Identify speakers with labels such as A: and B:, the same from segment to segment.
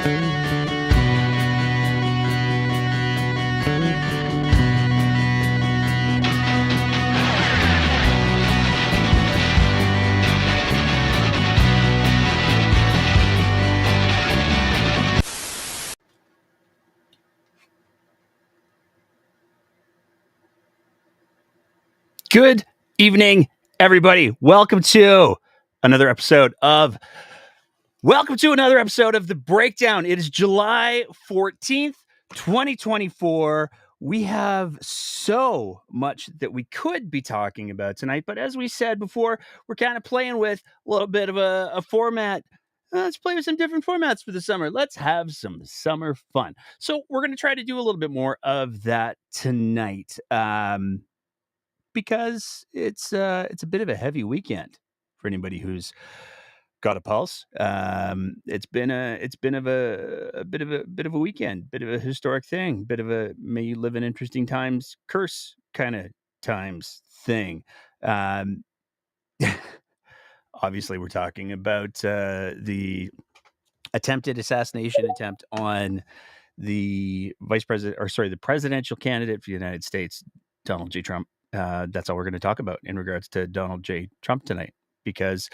A: Good evening, everybody. Another episode of Welcome to another episode of The Breakdown. It is July 14th, 2024. We have so much that we could be talking about tonight, but as we said before, we're kind of playing with a little bit of a format. Let's play with some different formats for the summer. Let's have some summer fun. So we're going to try to do a little bit more of that tonight. Because it's a bit of a heavy weekend for anybody who's got a pulse. It's been a bit of a weekend, bit of a historic thing, bit of a may you live in interesting times curse kind of times thing. Um, Obviously, we're talking about the attempted assassination attempt on the the presidential candidate for the United States, Donald J. Trump. That's all we're going to talk about in regards to Donald J. Trump tonight, because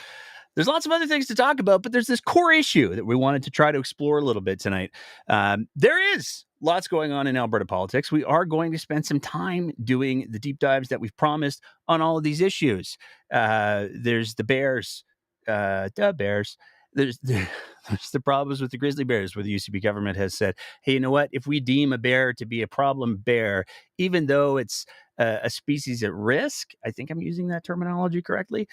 A: there's lots of other things to talk about, but there's this core issue that we wanted to try to explore a little bit tonight. There is lots going on in Alberta politics. We are going to spend some time doing the deep dives that we've promised on all of these issues. There's the Bears, There's the problems with the grizzly bears, where the UCP government has said, hey, you know what? If we deem a bear to be a problem bear, even though it's a species at risk, I think I'm using that terminology correctly,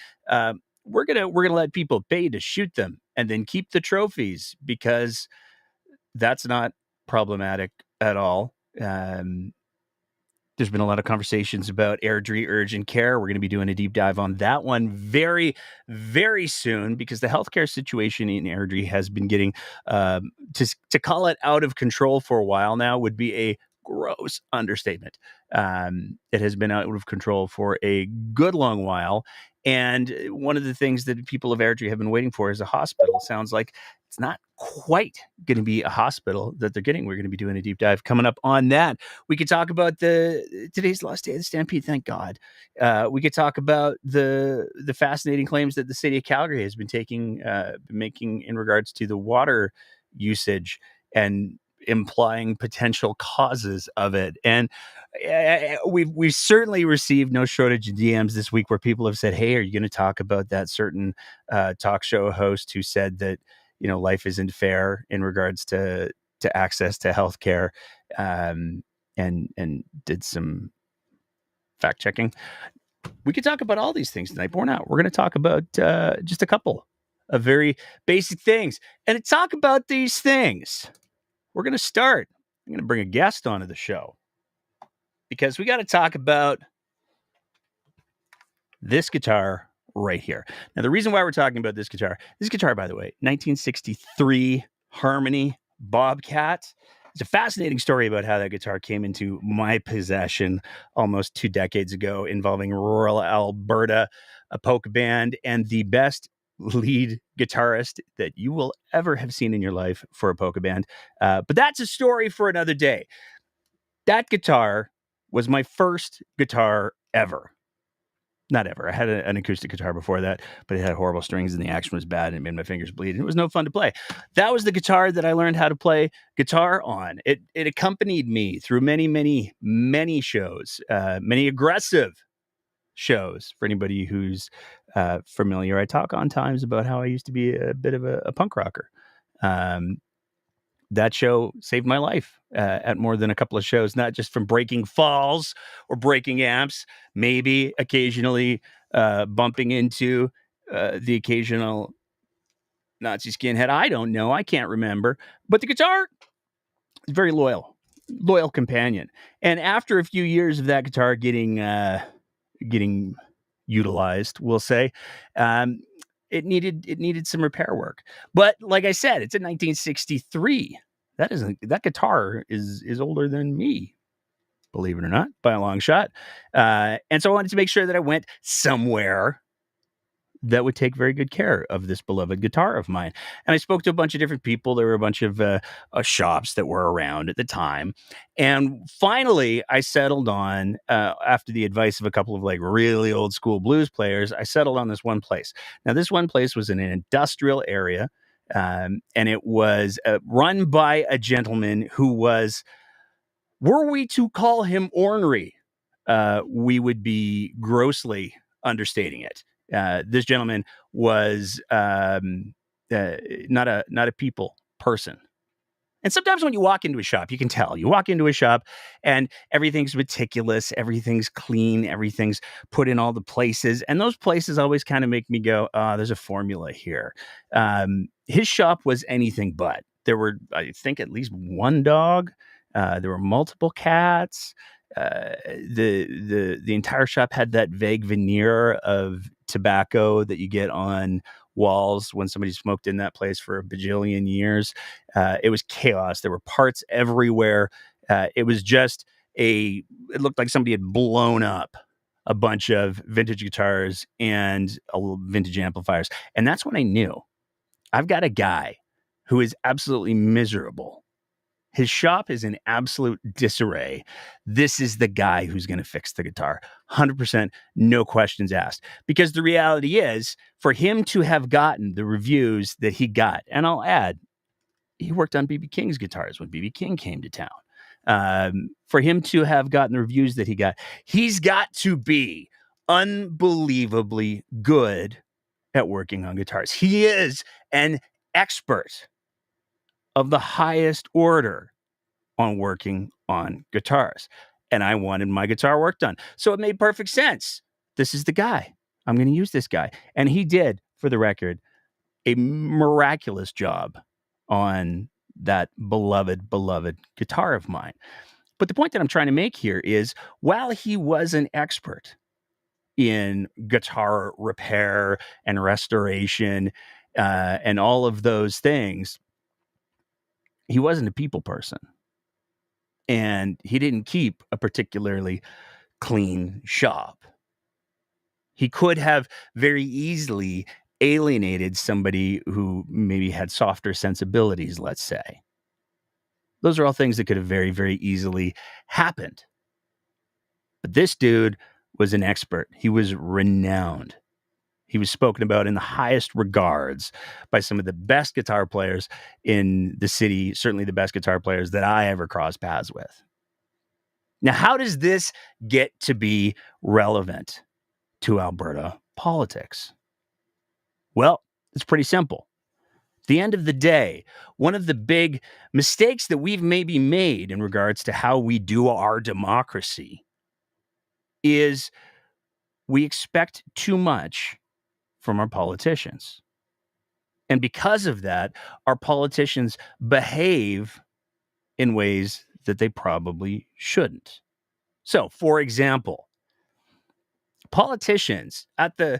A: we're gonna let people pay to shoot them and then keep the trophies, because that's not problematic at all. There's been a lot of conversations about Airdrie urgent care. We're going to be doing a deep dive on that one very, very soon, because the healthcare situation in Airdrie has been getting, to call it out of control for a while now would be a gross understatement. It has been out of control for a good long while. And one of the things that people of Airdrie have been waiting for is a hospital. Sounds like it's not quite going to be a hospital that they're getting. We're going to be doing a deep dive coming up on that. We could talk about today's the last day of the Stampede. Thank God. We could talk about the fascinating claims that the city of Calgary has been making in regards to the water usage and implying potential causes of it. And we've certainly received no shortage of DMs this week where people have said, hey, are you going to talk about that certain talk show host who said that, you know, life isn't fair in regards to access to healthcare, and did some fact checking. We could talk about all these things tonight, but we're not. We're going to talk about just a couple of very basic things. And to talk about these things, we're going to start. I'm going to bring a guest onto the show, because we got to talk about this guitar right here. Now, the reason why we're talking about this guitar, by the way, 1963 Harmony Bobcat. It's a fascinating story about how that guitar came into my possession almost 2 decades ago, involving rural Alberta, a polka band, and the best lead guitarist that you will ever have seen in your life for a polka band. But that's a story for another day. That guitar was my first guitar ever. Not ever. I had an acoustic guitar before that, but it had horrible strings and the action was bad and it made my fingers bleed. And it was no fun to play. That was the guitar that I learned how to play guitar on. It accompanied me through many, many, many shows, many aggressive shows. For anybody who's familiar, I talk on times about how I used to be a bit of a punk rocker. That show saved my life at more than a couple of shows, not just from breaking falls or breaking amps, maybe occasionally bumping into the occasional Nazi skinhead. I don't know. I can't remember. But the guitar is very loyal companion. And after a few years of that guitar getting utilized, we'll say, it needed some repair work. But like I said, it's in 1963. That guitar is older than me, believe it or not, by a long shot. And so I wanted to make sure that I went somewhere that would take very good care of this beloved guitar of mine. And I spoke to a bunch of different people. There were a bunch of shops that were around at the time. And finally, I settled on, after the advice of a couple of like really old school blues players, I settled on this one place. Now, this one place was in an industrial area, and it was run by a gentleman who was, were we to call him ornery, we would be grossly understating it. This gentleman was not a people person. And sometimes when you walk into a shop, you can tell. You walk into a shop and everything's meticulous, everything's clean, everything's put in all the places. And those places always kind of make me go, there's a formula here. His shop was anything but. There were, I think, at least one dog. There were multiple cats. The entire shop had that vague veneer of tobacco that you get on walls when somebody smoked in that place for a bajillion years. It was chaos. There were parts everywhere. It was just it looked like somebody had blown up a bunch of vintage guitars and vintage amplifiers. And that's when I knew I've got a guy who is absolutely miserable. His shop is in absolute disarray. This is the guy who's going to fix the guitar. 100%, no questions asked. Because the reality is, for him to have gotten the reviews that he got, and I'll add, he worked on B.B. King's guitars when B.B. King came to town. For him to have gotten the reviews that he got, he's got to be unbelievably good at working on guitars. He is an expert of the highest order on working on guitars. And I wanted my guitar work done. So it made perfect sense. This is the guy. I'm going to use this guy. And he did, for the record, a miraculous job on that beloved guitar of mine. But the point that I'm trying to make here is, while he was an expert in guitar repair and restoration and all of those things, he wasn't a people person. And he didn't keep a particularly clean shop. He could have very easily alienated somebody who maybe had softer sensibilities, let's say. Those are all things that could have very, very easily happened. But this dude was an expert. He was renowned. He was spoken about in the highest regards by some of the best guitar players in the city, certainly the best guitar players that I ever crossed paths with. Now, how does this get to be relevant to Alberta politics? Well, it's pretty simple. At the end of the day, one of the big mistakes that we've maybe made in regards to how we do our democracy is we expect too much from our politicians. And because of that, our politicians behave in ways that they probably shouldn't. So, for example, politicians at the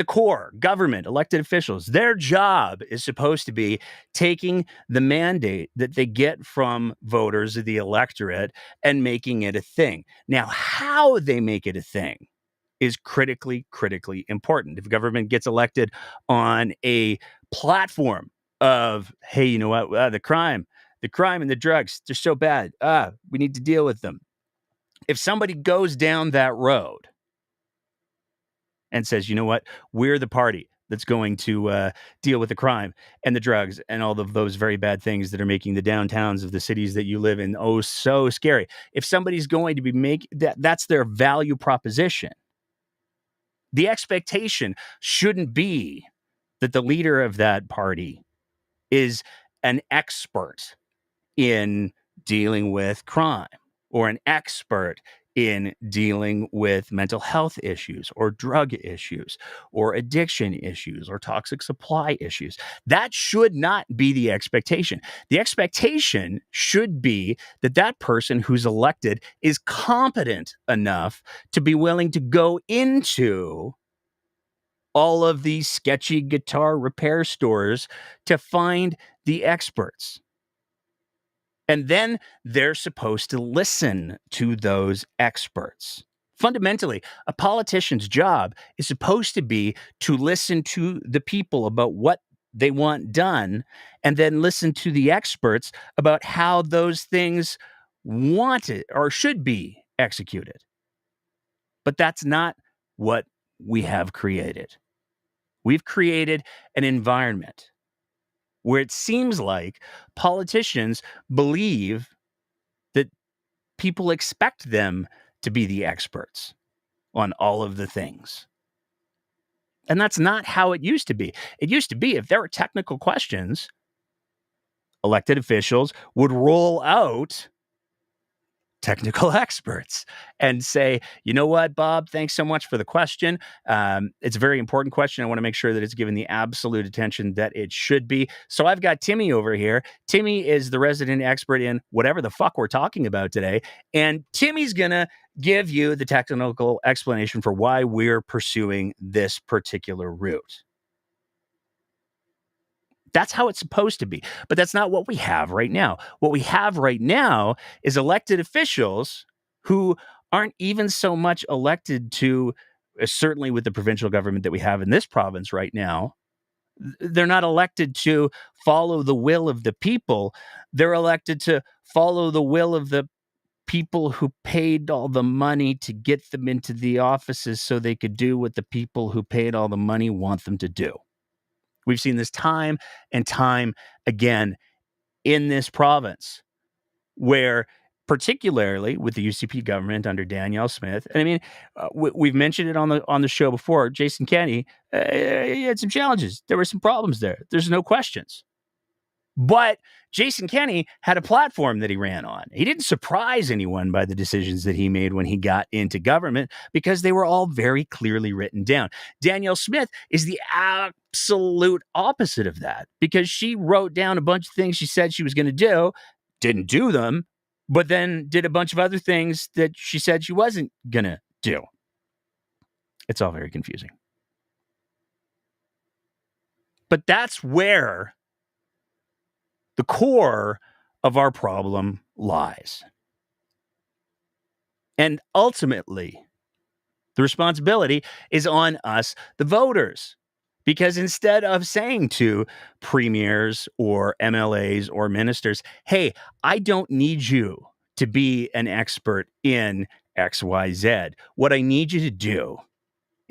A: core, government, elected officials, their job is supposed to be taking the mandate that they get from voters of the electorate and making it a thing. Now, how they make it a thing is critically important. If government gets elected on a platform of, hey, you know what, the crime and the drugs, they're so bad. We need to deal with them. If somebody goes down that road and says, you know what, we're the party that's going to deal with the crime and the drugs and all of those very bad things that are making the downtowns of the cities that you live in so scary. If somebody's going to be that's their value proposition. The expectation shouldn't be that the leader of that party is an expert in dealing with crime or an expert in dealing with mental health issues or drug issues or addiction issues or toxic supply issues. That should not be the expectation. The expectation should be that that person who's elected is competent enough to be willing to go into all of these sketchy guitar repair stores to find the experts. And then they're supposed to listen to those experts Fundamentally, a politician's job is supposed to be to listen to the people about what they want done and then listen to the experts about how those things want it or should be executed. But that's not what we have created. We've created an environment where it seems like politicians believe that people expect them to be the experts on all of the things. And that's not how it used to be. It used to be if there were technical questions, elected officials would roll out technical experts and say, you know what, Bob, thanks so much for the question. It's a very important question. I want to make sure that it's given the absolute attention that it should be. So I've got Timmy over here. Timmy is the resident expert in whatever the fuck we're talking about today. And Timmy's going to give you the technical explanation for why we're pursuing this particular route. That's how it's supposed to be. But that's not what we have right now. What we have right now is elected officials who aren't even so much elected to, certainly with the provincial government that we have in this province right now, they're not elected to follow the will of the people. They're elected to follow the will of the people who paid all the money to get them into the offices so they could do what the people who paid all the money want them to do. We've seen this time and time again in this province, where particularly with the UCP government under Danielle Smith, and I mean, we've mentioned it on the show before. Jason Kenney he had some challenges. There were some problems there. There's no questions. But Jason Kenney had a platform that he ran on. He didn't surprise anyone by the decisions that he made when he got into government because they were all very clearly written down. Danielle Smith is the absolute opposite of that because she wrote down a bunch of things she said she was going to do, didn't do them, but then did a bunch of other things that she said she wasn't going to do. It's all very confusing. But that's where the core of our problem lies. And ultimately, the responsibility is on us, the voters. Because instead of saying to premiers or MLAs or ministers, hey, I don't need you to be an expert in XYZ. What I need you to do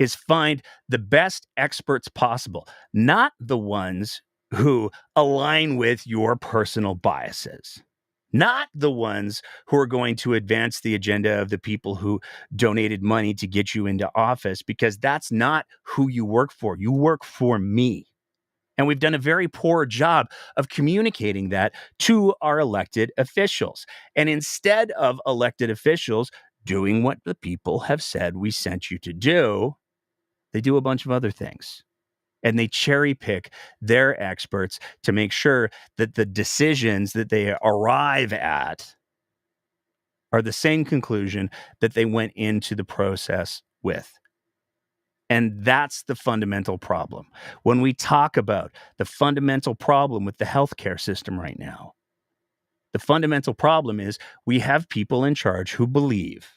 A: is find the best experts possible, not the ones who align with your personal biases, not the ones who are going to advance the agenda of the people who donated money to get you into office, because that's not who you work for. You work for me. And we've done a very poor job of communicating that to our elected officials. And instead of elected officials doing what the people have said we sent you to do, they do a bunch of other things. And they cherry pick their experts to make sure that the decisions that they arrive at are the same conclusion that they went into the process with. And that's the fundamental problem. When we talk about the fundamental problem with the healthcare system right now, the fundamental problem is we have people in charge who believe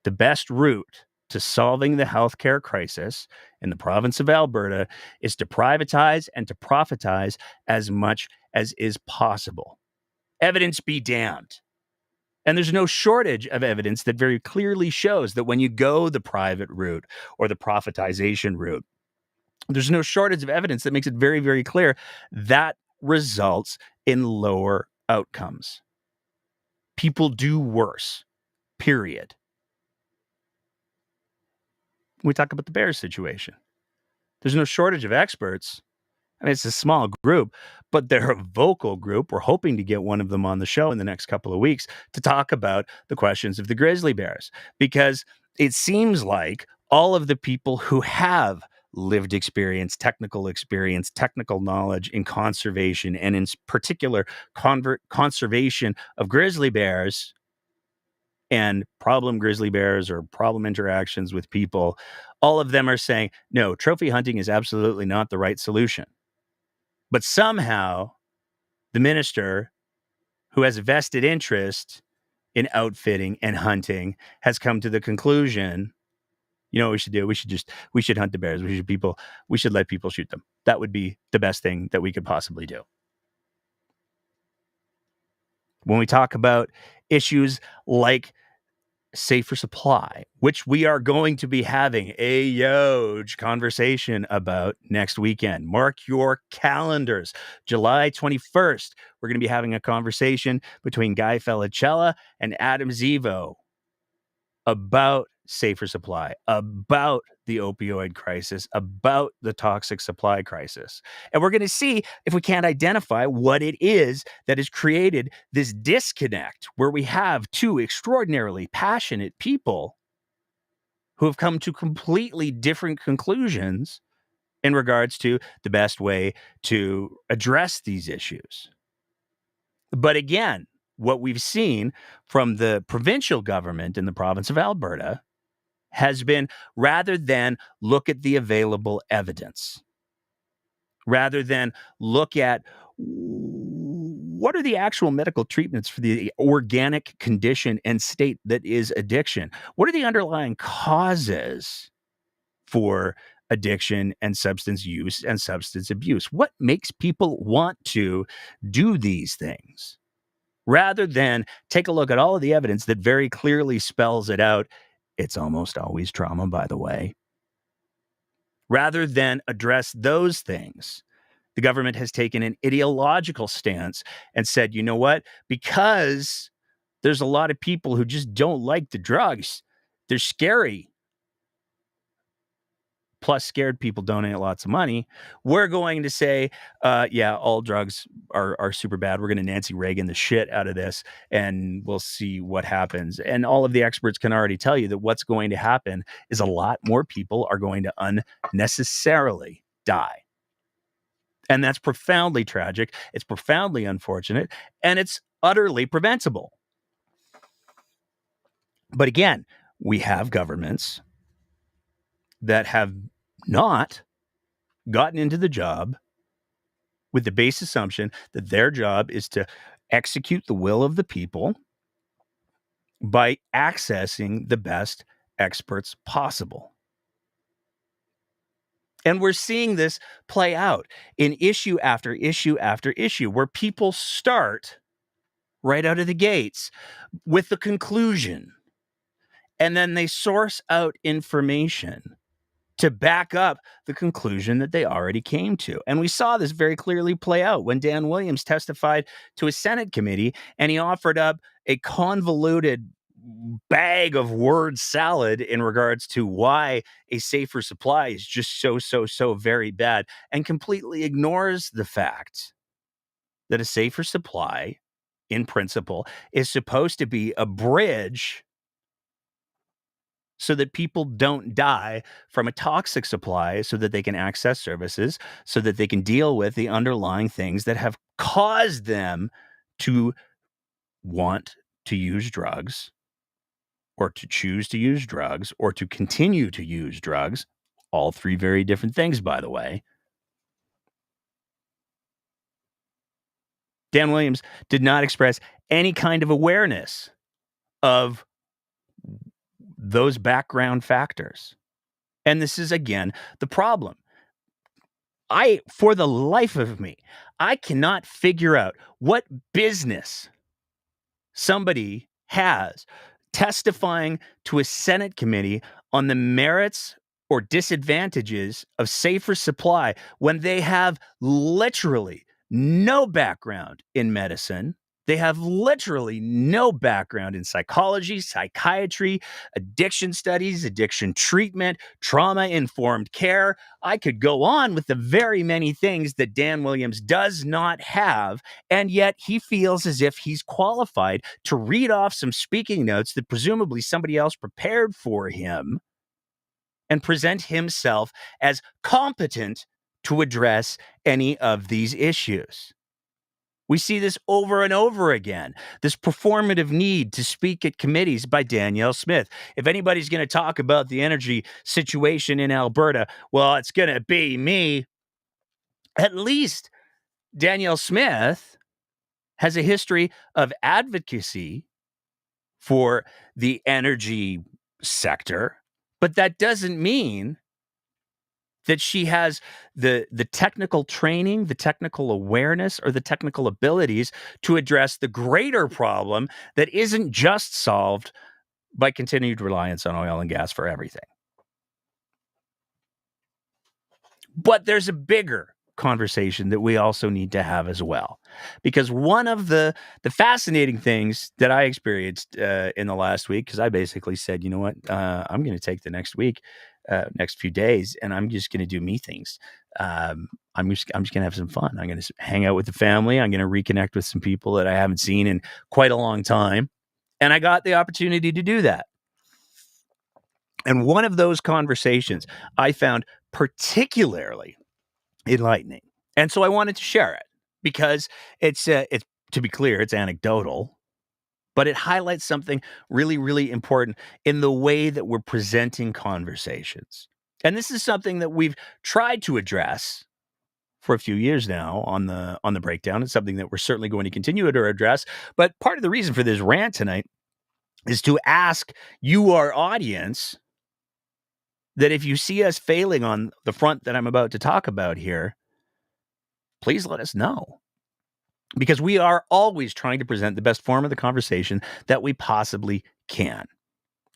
A: the best route to solving the healthcare crisis in the province of Alberta is to privatize and to profitize as much as is possible. Evidence be damned. And there's no shortage of evidence that very clearly shows that when you go the private route or the profitization route, there's no shortage of evidence that makes it very, very clear that results in lower outcomes. People do worse, period. We talk about the Bears situation. There's no shortage of experts. I mean, it's a small group, but they're a vocal group. We're hoping to get one of them on the show in the next couple of weeks to talk about the questions of the Grizzly Bears, because it seems like all of the people who have lived experience, technical knowledge in conservation, and in particular conservation of grizzly bears and problem grizzly bears or problem interactions with people, all of them are saying, no, trophy hunting is absolutely not the right solution. But somehow the minister who has a vested interest in outfitting and hunting has come to the conclusion, you know what we should do? We should hunt the bears. We should let people shoot them. That would be the best thing that we could possibly do. When we talk about issues like safer supply, which we are going to be having a huge conversation about next weekend. Mark your calendars. July 21st, we're going to be having a conversation between Guy Felicella and Adam Zivo about safer supply, about the opioid crisis, about the toxic supply crisis. And we're going to see if we can't identify what it is that has created this disconnect where we have two extraordinarily passionate people who have come to completely different conclusions in regards to the best way to address these issues. But again, what we've seen from the provincial government in the province of Alberta has been, rather than look at the available evidence, rather than look at what are the actual medical treatments for the organic condition and state that is addiction, what are the underlying causes for addiction and substance use and substance abuse, what makes people want to do these things, rather than take a look at all of the evidence that very clearly spells it out. It's almost always trauma, by the way. Rather than address those things, the government has taken an ideological stance and said, you know what? Because there's a lot of people who just don't like the drugs, they're scary. Plus, scared people donate lots of money. We're going to say, yeah, all drugs are super bad. We're going to Nancy Reagan the shit out of this, and we'll see what happens. And all of the experts can already tell you that what's going to happen is a lot more people are going to unnecessarily die. And that's profoundly tragic. It's profoundly unfortunate, and it's utterly preventable. But again, we have governments that have not gotten into the job with the base assumption that their job is to execute the will of the people by accessing the best experts possible. And we're seeing this play out in issue after issue after issue, where people start right out of the gates with the conclusion, and then they source out information to back up the conclusion that they already came to. And we saw this very clearly play out when Dan Williams testified to a Senate committee, and he offered up a convoluted bag of word salad in regards to why a safer supply is just so very bad, and completely ignores the fact that a safer supply, in principle, is supposed to be a bridge so that people don't die from a toxic supply, so that they can access services, so that they can deal with the underlying things that have caused them to want to use drugs, or to choose to use drugs, or to continue to use drugs. All three very different things, by the way. Dan Williams did not express any kind of awareness of those background factors. And this is, again, the problem. For the life of me, I cannot figure out what business somebody has testifying to a Senate committee on the merits or disadvantages of safer supply when they have literally no background in medicine. They have literally no background in psychology, psychiatry, addiction studies, addiction treatment, trauma-informed care. I could go on with the very many things that Dan Williams does not have, and yet he feels as if he's qualified to read off some speaking notes that presumably somebody else prepared for him and present himself as competent to address any of these issues. We see this over and over again, this performative need to speak at committees by Danielle Smith. If anybody's going to talk about the energy situation in Alberta, well, it's going to be me. At least Danielle Smith has a history of advocacy for the energy sector, but that doesn't mean that she has the technical training, the technical awareness, or the technical abilities to address the greater problem that isn't just solved by continued reliance on oil and gas for everything. But there's a bigger conversation that we also need to have as well, because one of the fascinating things that I experienced in the last week, because I basically said, you know what, I'm going to take the next week, next few days, and I'm just going to do me things. I'm just going to have some fun. I'm going to hang out with the family. I'm going to reconnect with some people that I haven't seen in quite a long time, and I got the opportunity to do that. And one of those conversations I found particularly enlightening. And so I wanted to share it because it's to be clear, it's anecdotal, but it highlights something really, really important in the way that we're presenting conversations. And this is something that we've tried to address for a few years now on the breakdown. It's something that we're certainly going to continue to address. But part of the reason for this rant tonight is to ask you, our audience, that if you see us failing on the front that I'm about to talk about here, please let us know, because we are always trying to present the best form of the conversation that we possibly can.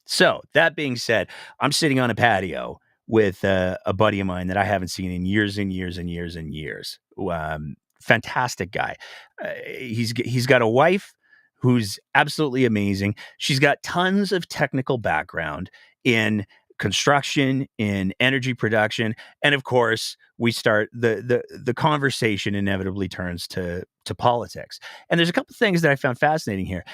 A: So, that being said, I'm sitting on a patio with a buddy of mine that I haven't seen in years and years and years and years. Fantastic guy. He's got a wife who's absolutely amazing. She's got tons of technical background in construction, in energy production, and of course, we start the conversation inevitably turns to politics. And there's a couple things that I found fascinating here.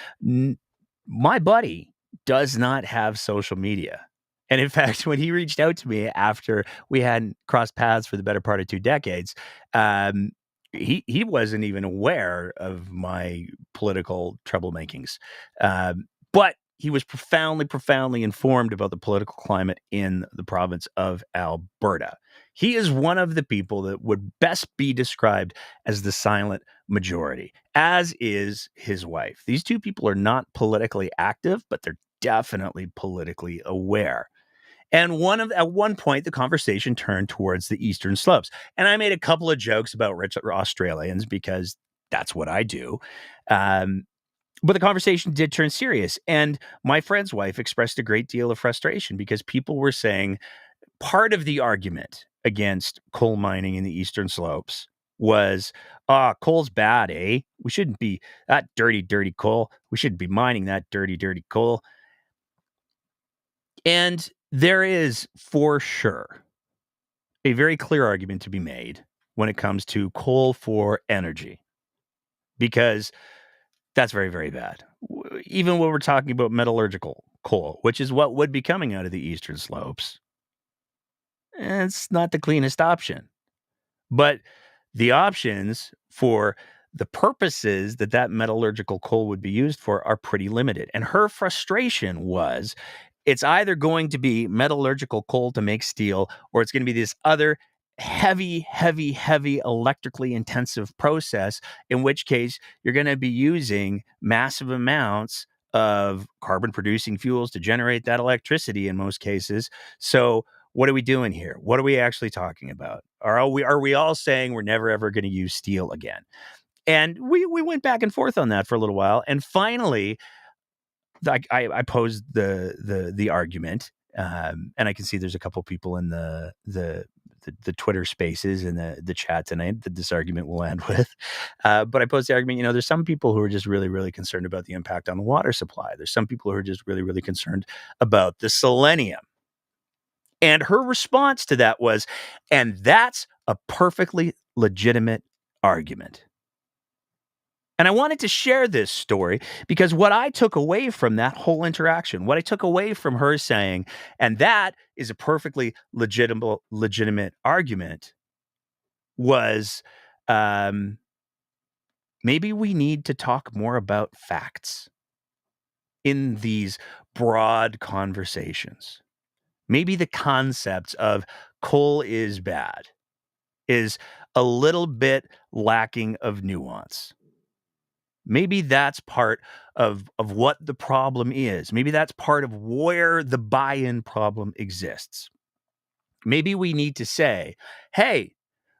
A: My buddy does not have social media. And in fact, when he reached out to me after we hadn't crossed paths for the better part of 2 decades, um, he wasn't even aware of my political troublemakings. But he was profoundly, profoundly informed about the political climate in the province of Alberta. He is one of the people that would best be described as the silent majority, as is his wife. These two people are not politically active, but they're definitely politically aware. And at one point, the conversation turned towards the eastern slopes. And I made a couple of jokes about rich Australians because that's what I do. Um, but the conversation did turn serious. And my friend's wife expressed a great deal of frustration because people were saying part of the argument against coal mining in the eastern slopes was, coal's bad, eh? We shouldn't be that dirty, dirty coal. We shouldn't be mining that dirty, dirty coal. And there is, for sure, a very clear argument to be made when it comes to coal for energy, because that's very, very bad. Even when we're talking about metallurgical coal, which is what would be coming out of the eastern slopes, it's not the cleanest option. But the options for the purposes that that metallurgical coal would be used for are pretty limited. And her frustration was it's either going to be metallurgical coal to make steel, or it's going to be this other heavy, heavy, heavy electrically intensive process, in which case you're going to be using massive amounts of carbon producing fuels to generate that electricity in most cases. So what are we doing here? What are we actually talking about? Are we all saying we're never ever going to use steel again? And we went back and forth on that for a little while, and finally, I posed the argument, and I can see there's a couple people in the Twitter Spaces and the chat tonight that this argument will end with. But I posed the argument. There's some people who are just really, really concerned about the impact on the water supply. There's some people who are just really, really concerned about the selenium. And her response to that was, and that's a perfectly legitimate argument. And I wanted to share this story because what I took away from that whole interaction, what I took away from her saying, and that is a perfectly legitimate argument, was maybe we need to talk more about facts in these broad conversations. Maybe the concept of coal is bad is a little bit lacking of nuance. Maybe that's part of what the problem is. Maybe that's part of where the buy-in problem exists. Maybe we need to say, "Hey,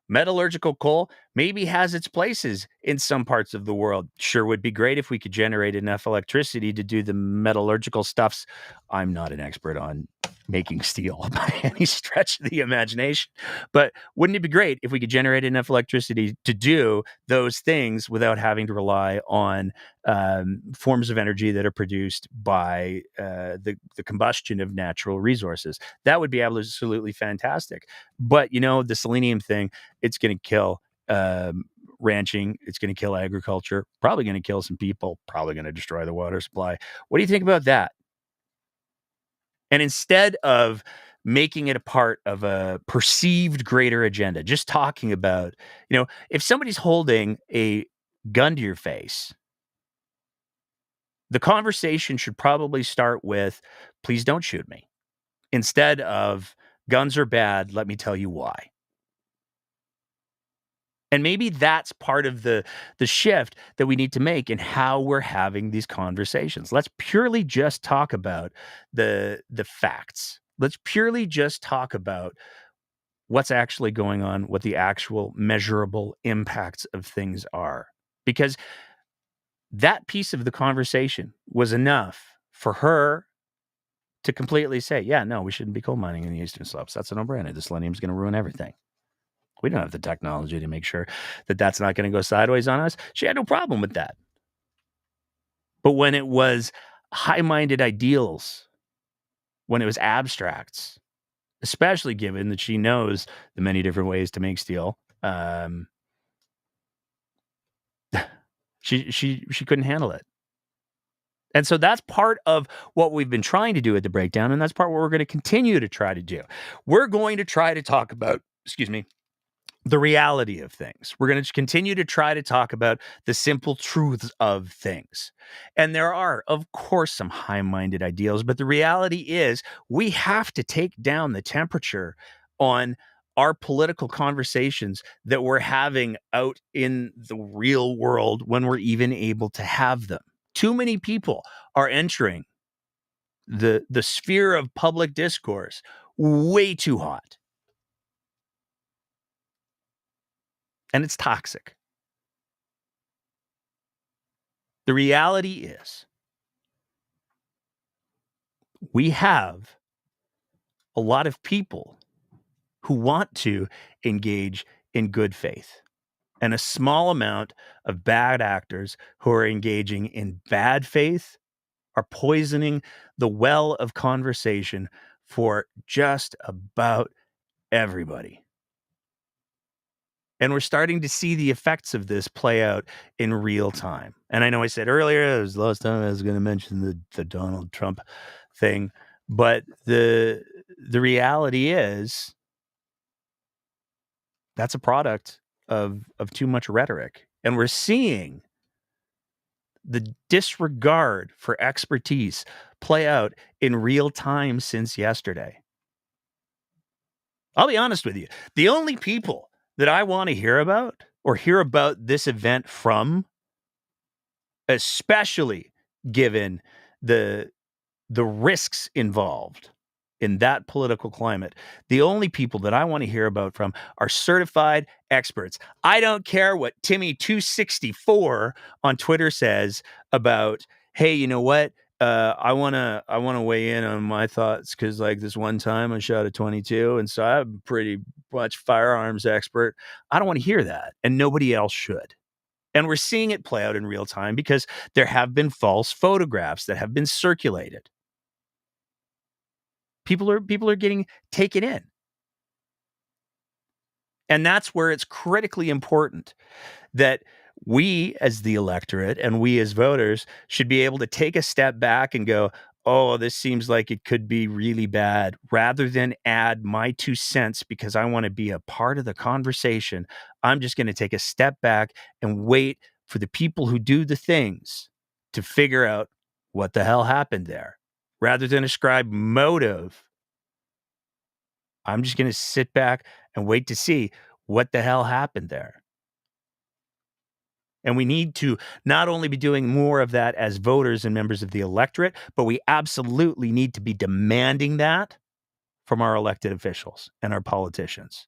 A: metallurgical coal maybe has its places in some parts of the world. Sure would be great if we could generate enough electricity to do the metallurgical stuffs." I'm not an expert on making steel by any stretch of the imagination, but wouldn't it be great if we could generate enough electricity to do those things without having to rely on forms of energy that are produced by the combustion of natural resources? That would be absolutely fantastic. But the selenium thing, it's going to kill um, ranching. It's going to kill agriculture. Probably going to kill some people. Probably going to destroy the water supply. What do you think about that? And instead of making it a part of a perceived greater agenda, just talking about, if somebody's holding a gun to your face, the conversation should probably start with, "Please don't shoot me," instead of, "Guns are bad. Let me tell you why." And maybe that's part of the shift that we need to make in how we're having these conversations. Let's purely just talk about the facts. Let's purely just talk about what's actually going on, what the actual measurable impacts of things are. Because that piece of the conversation was enough for her to completely say, "Yeah, no, we shouldn't be coal mining in the eastern slopes. That's a no-brainer. The selenium's going to ruin everything. We don't have the technology to make sure that that's not gonna go sideways on us." She had no problem with that. But when it was high-minded ideals, when it was abstracts, especially given that she knows the many different ways to make steel, she couldn't handle it. And so that's part of what we've been trying to do at the breakdown, and that's part what we're gonna continue to try to do. We're going to try to talk about, excuse me, the reality of things. We're going to continue to try to talk about the simple truths of things. And there are, of course, some high minded ideals, but the reality is we have to take down the temperature on our political conversations that we're having out in the real world when we're even able to have them. Too many people are entering the sphere of public discourse way too hot, and it's toxic. The reality is we have a lot of people who want to engage in good faith, and a small amount of bad actors who are engaging in bad faith are poisoning the well of conversation for just about everybody. And we're starting to see the effects of this play out in real time. And I know I said earlier, it was the last time I was going to mention the Donald Trump thing, but the reality is that's a product of too much rhetoric. And we're seeing the disregard for expertise play out in real time since yesterday. I'll be honest with you. The only people that I want to hear about or hear about this event from, especially given the the risks involved in that political climate, the only people that I want to hear about from are certified experts. I don't care what Timmy264 on Twitter says about, "Hey, you know what? I wanna weigh in on my thoughts because like this one time I shot a 22, and so I'm pretty much firearms expert." I don't want to hear that, and nobody else should. And we're seeing it play out in real time because there have been false photographs that have been circulated. People are getting taken in. And that's where it's critically important that we as the electorate and we as voters should be able to take a step back and go, "Oh, this seems like it could be really bad," rather than add my 2 cents because I want to be a part of the conversation. I'm just going to take a step back and wait for the people who do the things to figure out what the hell happened there. Rather than ascribe motive, I'm just going to sit back and wait to see what the hell happened there. And we need to not only be doing more of that as voters and members of the electorate, but we absolutely need to be demanding that from our elected officials and our politicians.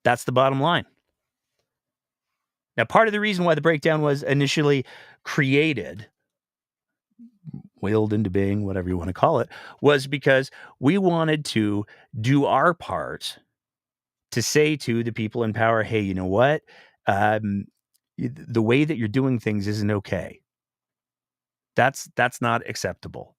A: That's the bottom line. Now, part of the reason why the breakdown was initially created, willed into being, whatever you want to call it, was because we wanted to do our part to say to the people in power, hey, you know what? Um, the way that you're doing things isn't okay. That's not acceptable.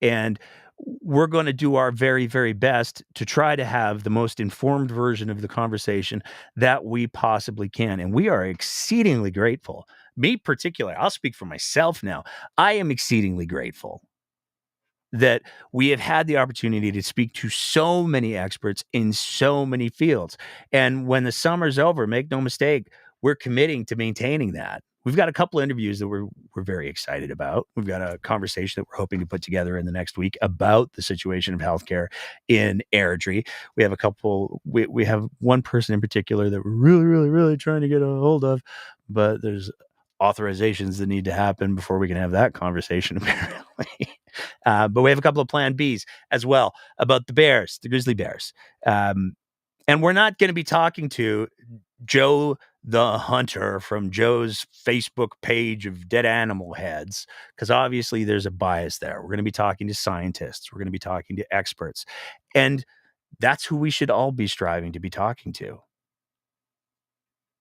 A: And we're going to do our very, very best to try to have the most informed version of the conversation that we possibly can. And we are exceedingly grateful. Me, particularly, I'll speak for myself now. I am exceedingly grateful that we have had the opportunity to speak to so many experts in so many fields. And when the summer's over, make no mistake, we're committing to maintaining that. We've got a couple interviews that we're very excited about. We've got a conversation that we're hoping to put together in the next week about the situation of healthcare in Airdrie. We have a couple. We have one person in particular that we're really, really, really trying to get a hold of, but there's authorizations that need to happen before we can have that conversation. Apparently, but we have a couple of Plan Bs as well about the Bears, the Grizzly Bears, and we're not going to be talking to Joe the Hunter from Joe's Facebook page of dead animal heads, because obviously there's a bias there. We're going to be talking to scientists. We're going to be talking to experts. And that's who we should all be striving to be talking to.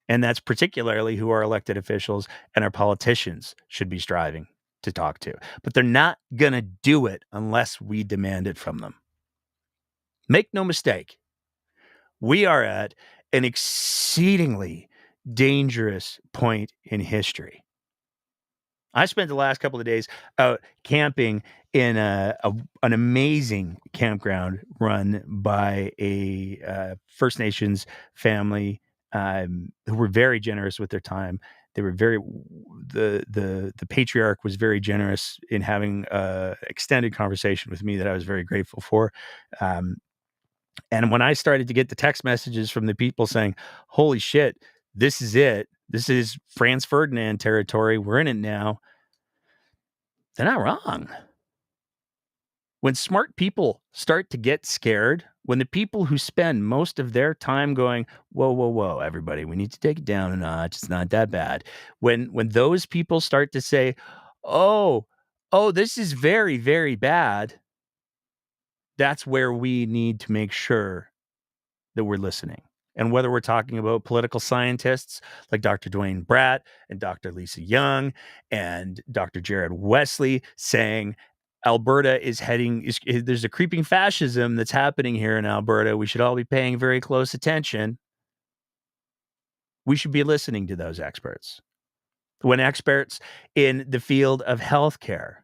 A: And that's particularly who our elected officials and our politicians should be striving to talk to. But they're not going to do it unless we demand it from them. Make no mistake, we are at an exceedingly dangerous point in history. I spent the last couple of days out camping in an amazing campground run by a First Nations family who were very generous with their time. They were very the patriarch was very generous in having extended conversation with me that I was very grateful for. And when I started to get the text messages from the people saying, "Holy shit, this is it. This is Franz Ferdinand territory. We're in it now." They're not wrong. When smart people start to get scared, when the people who spend most of their time going, "Whoa, whoa, whoa, everybody, we need to take it down a notch. It's not that bad." When those people start to say, "Oh, oh, this is very, very bad," that's where we need to make sure that we're listening. And whether we're talking about political scientists like Dr. Dwayne Bratt and Dr. Lisa Young and Dr. Jared Wesley saying Alberta there's a creeping fascism that's happening here in Alberta. We should all be paying very close attention. We should be listening to those experts. When experts in the field of healthcare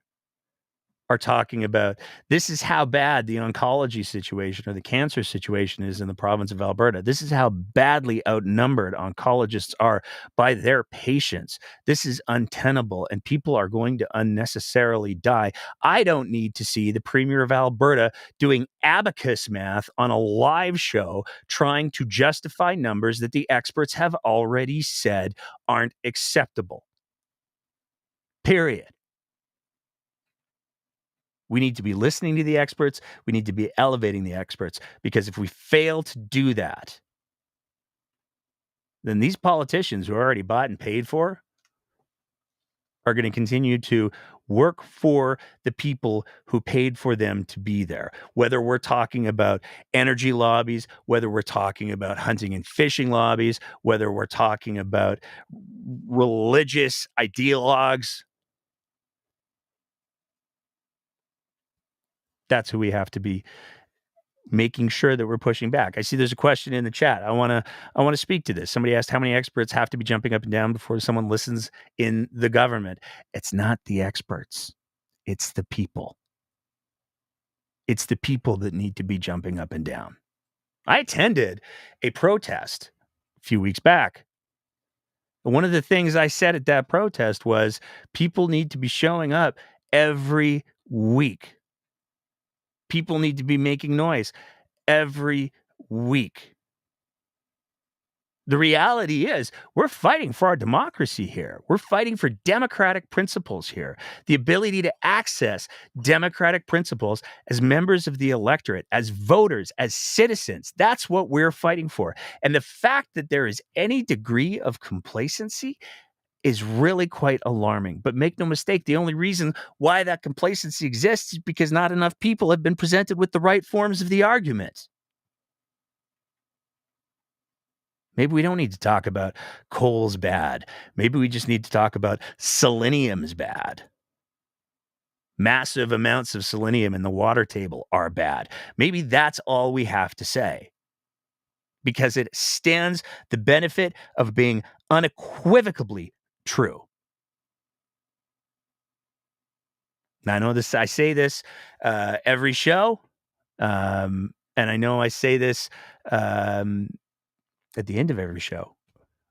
A: are talking about this is how bad the oncology situation or the cancer situation is in the province of Alberta. This is how badly outnumbered oncologists are by their patients. This is untenable and people are going to unnecessarily die. I don't need to see the Premier of Alberta doing abacus math on a live show trying to justify numbers that the experts have already said aren't acceptable. Period. We need to be listening to the experts. We need to be elevating the experts, because if we fail to do that, then these politicians who are already bought and paid for are going to continue to work for the people who paid for them to be there. Whether we're talking about energy lobbies, whether we're talking about hunting and fishing lobbies, whether we're talking about religious ideologues, that's who we have to be making sure that we're pushing back. I see there's a question in the chat. I want to speak to this. Somebody asked how many experts have to be jumping up and down before someone listens in the government. It's not the experts. It's the people. It's the people that need to be jumping up and down. I attended a protest a few weeks back. One of the things I said at that protest was people need to be showing up every week. People need to be making noise every week. The reality is we're fighting for our democracy here. We're fighting for democratic principles here. The ability to access democratic principles as members of the electorate, as voters, as citizens. That's what we're fighting for. And the fact that there is any degree of complacency is really quite alarming. But make no mistake, the only reason why that complacency exists is because not enough people have been presented with the right forms of the argument. Maybe we don't need to talk about coal's bad. Maybe we just need to talk about selenium's bad. Massive amounts of selenium in the water table are bad. Maybe that's all we have to say, because it stands the benefit of being unequivocally true. Now, I know this, I say this every show, and I know I say this at the end of every show,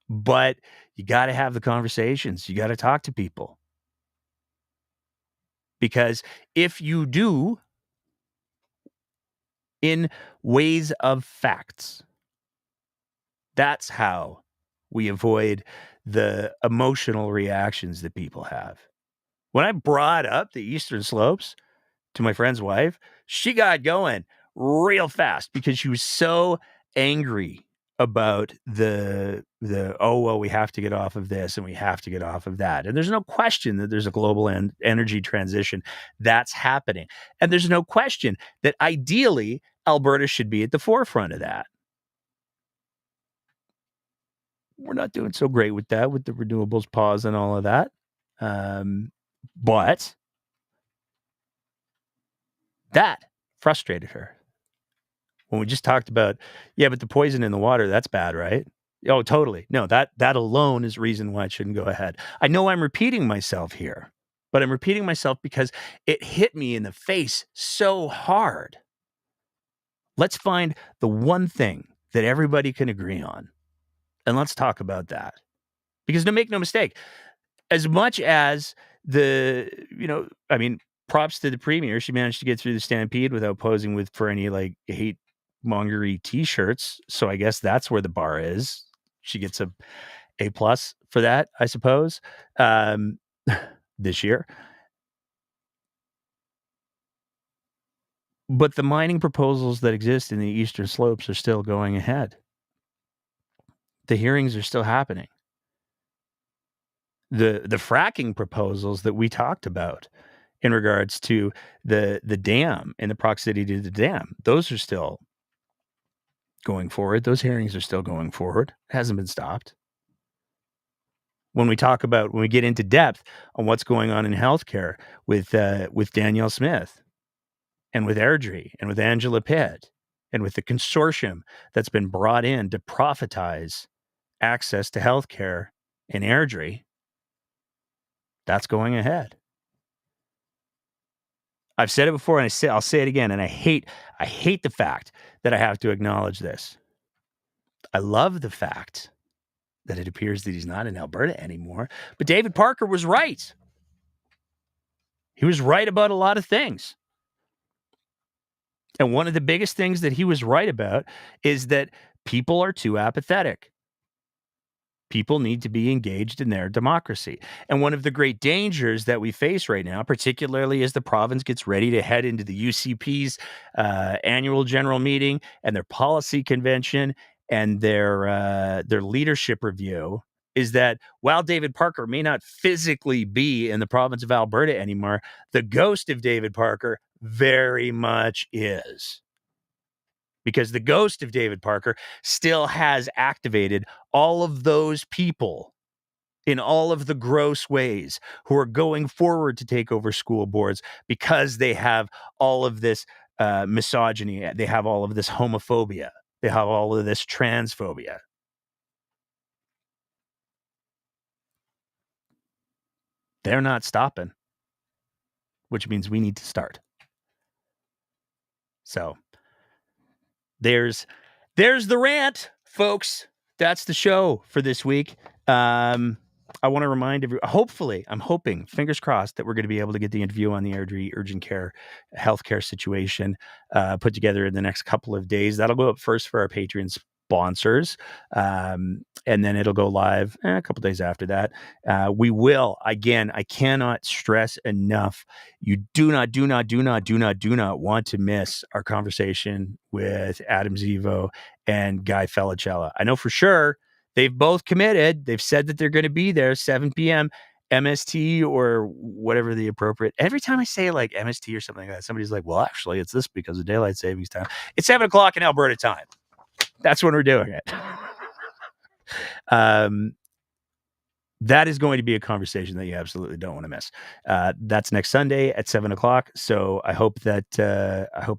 A: but you got to have the conversations. You got to talk to people. Because if you do, in ways of facts, that's how we avoid the emotional reactions that people have. When I brought up the Eastern Slopes to my friend's wife, she got going real fast because she was so angry about the oh, well, we have to get off of this and we have to get off of that. And there's no question that there's a global energy transition that's happening. And there's no question that ideally Alberta should be at the forefront of that. We're not doing so great with that, with the renewables pause and all of that. But that frustrated her. When we just talked about, yeah, but the poison in the water, that's bad, right? Oh, totally. No, that alone is reason why it shouldn't go ahead. I know I'm repeating myself here, but I'm repeating myself because it hit me in the face so hard. Let's find the one thing that everybody can agree on, and let's talk about that. Because make no mistake, as much as props to the premier. She managed to get through the stampede without posing for any like hate mongery t-shirts. So I guess that's where the bar is. She gets a plus for that, I suppose, this year. But the mining proposals that exist in the Eastern Slopes are still going ahead. The hearings are still happening. The fracking proposals that we talked about in regards to the dam and the proximity to the dam, those are still going forward. Those hearings are still going forward. It hasn't been stopped. When we get into depth on what's going on in healthcare with Danielle Smith and with Airdrie and with Angela Pitt and with the consortium that's been brought in to profitize access to healthcare in Airdrie, that's going ahead. I've said it before, and I'll say it again, and I hate the fact that I have to acknowledge this. I love the fact that it appears that he's not in Alberta anymore, but David Parker was right. He was right about a lot of things. And one of the biggest things that he was right about is that people are too apathetic. People need to be engaged in their democracy. And one of the great dangers that we face right now, particularly as the province gets ready to head into the UCP's annual general meeting and their policy convention and their leadership review, is that while David Parker may not physically be in the province of Alberta anymore, the ghost of David Parker very much is. Because the ghost of David Parker still has activated all of those people in all of the gross ways who are going forward to take over school boards because they have all of this misogyny, they have all of this homophobia, they have all of this transphobia. They're not stopping, which means we need to start. So there's the rant, folks. That's the show for this week. I want to remind everyone, I'm hoping, fingers crossed, that we're going to be able to get the interview on the Airdrie urgent care healthcare situation put together in the next couple of days. That'll go up first for our patrons sponsors. And then it'll go live a couple days after that. We will, again, I cannot stress enough. You do not want to miss our conversation with Adam Zivo and Guy Felicella. I know for sure they've both committed. They've said that they're going to be there 7 p.m. MST or whatever the appropriate. Every time I say like MST or something like that, somebody's like, well, actually, it's this because of daylight savings time. It's 7 o'clock in Alberta time. That's when we're doing it. That is going to be a conversation that you absolutely don't want to miss. That's next Sunday at 7 o'clock. So I hope that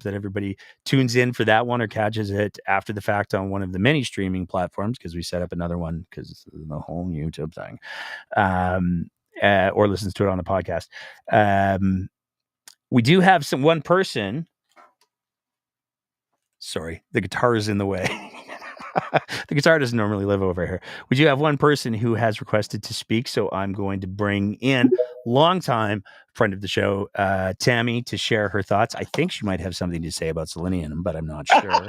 A: everybody tunes in for that one or catches it after the fact on one of the many streaming platforms, because we set up another one because of the whole YouTube thing, or listens to it on the podcast. We do have one person. Sorry, the guitar is in the way. The guitar doesn't normally live over here. We do have one person who has requested to speak, so I'm going to bring in longtime friend of the show, Tammy, to share her thoughts. I think she might have something to say about selenium, but I'm not sure.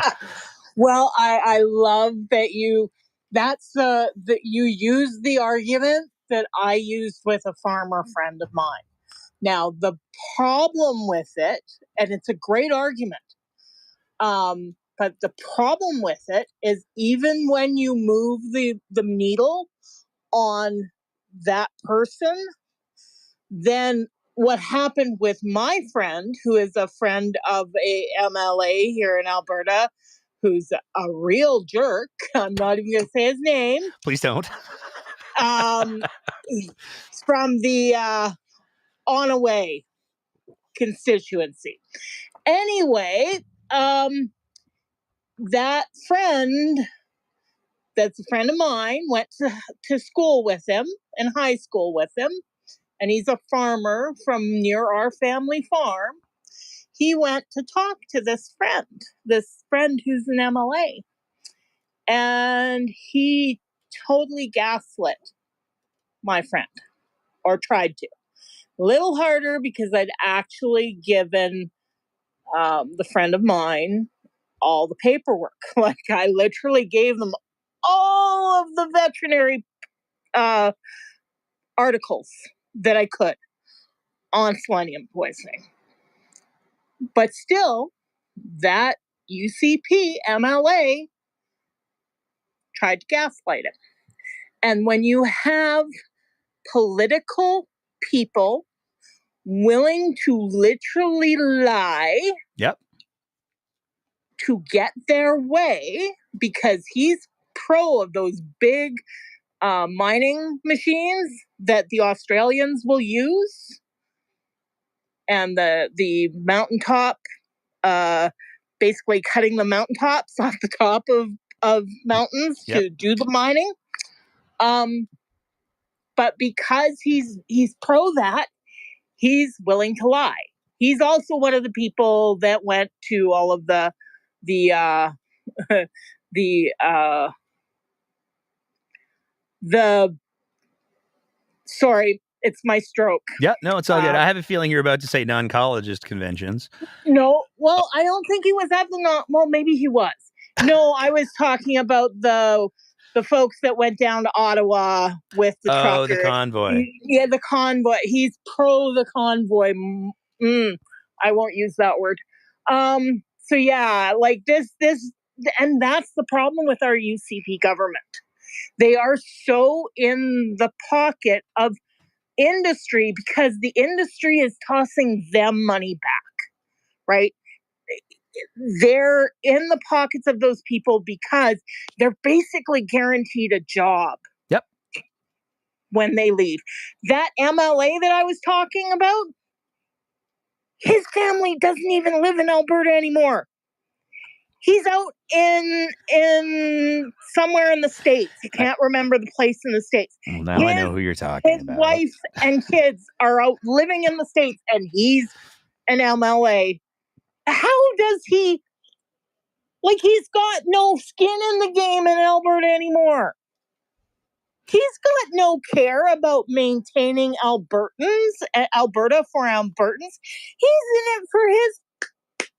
B: Well, I love that you use the argument that I used with a farmer friend of mine. Now, the problem with it, and it's a great argument, but the problem with it is even when you move the needle on that person, then what happened with my friend, who is a friend of a MLA here in Alberta, who's a real jerk. I'm not even going to say his name.
A: Please don't.
B: From the Onaway constituency. Anyway, that friend, that's a friend of mine, went to school with him, in high school with him, and he's a farmer from near our family farm. He went to talk to this friend who's an MLA, and he totally gaslit my friend, or tried to. A little harder because I'd actually given the friend of mine all the paperwork. Like, I literally gave them all of the veterinary articles that I could on selenium poisoning. But still, that UCP MLA tried to gaslight him. And when you have political people willing to literally lie,
A: yep,
B: to get their way, because he's pro of those big mining machines that the Australians will use, and the mountaintop, basically cutting the mountaintops off the top of mountains to do the mining. But because he's pro that, he's willing to lie. He's also one of the people that went to all of the sorry, it's my stroke.
A: Yeah, no, it's all good. I have a feeling you're about to say non-collegist conventions.
B: No, well, I don't think he was at well, maybe he was. No, I was talking about the folks that went down to Ottawa with the trucker.
A: Oh, the convoy.
B: Yeah, the convoy. He's pro the convoy. I won't use that word. So yeah, like this, and that's the problem with our UCP government. They are so in the pocket of industry because the industry is tossing them money back, right? They're in the pockets of those people because they're basically guaranteed a job.
A: Yep.
B: When they leave. That MLA that I was talking about, his family doesn't even live in Alberta anymore. He's out in somewhere in the States. I can't remember the place in the States.
A: Well, now I know who you're talking about.
B: His wife and kids are out living in the States, and he's an MLA. How does he... Like, he's got no skin in the game in Alberta anymore. He's got no care about maintaining Alberta for Albertans. He's in it for his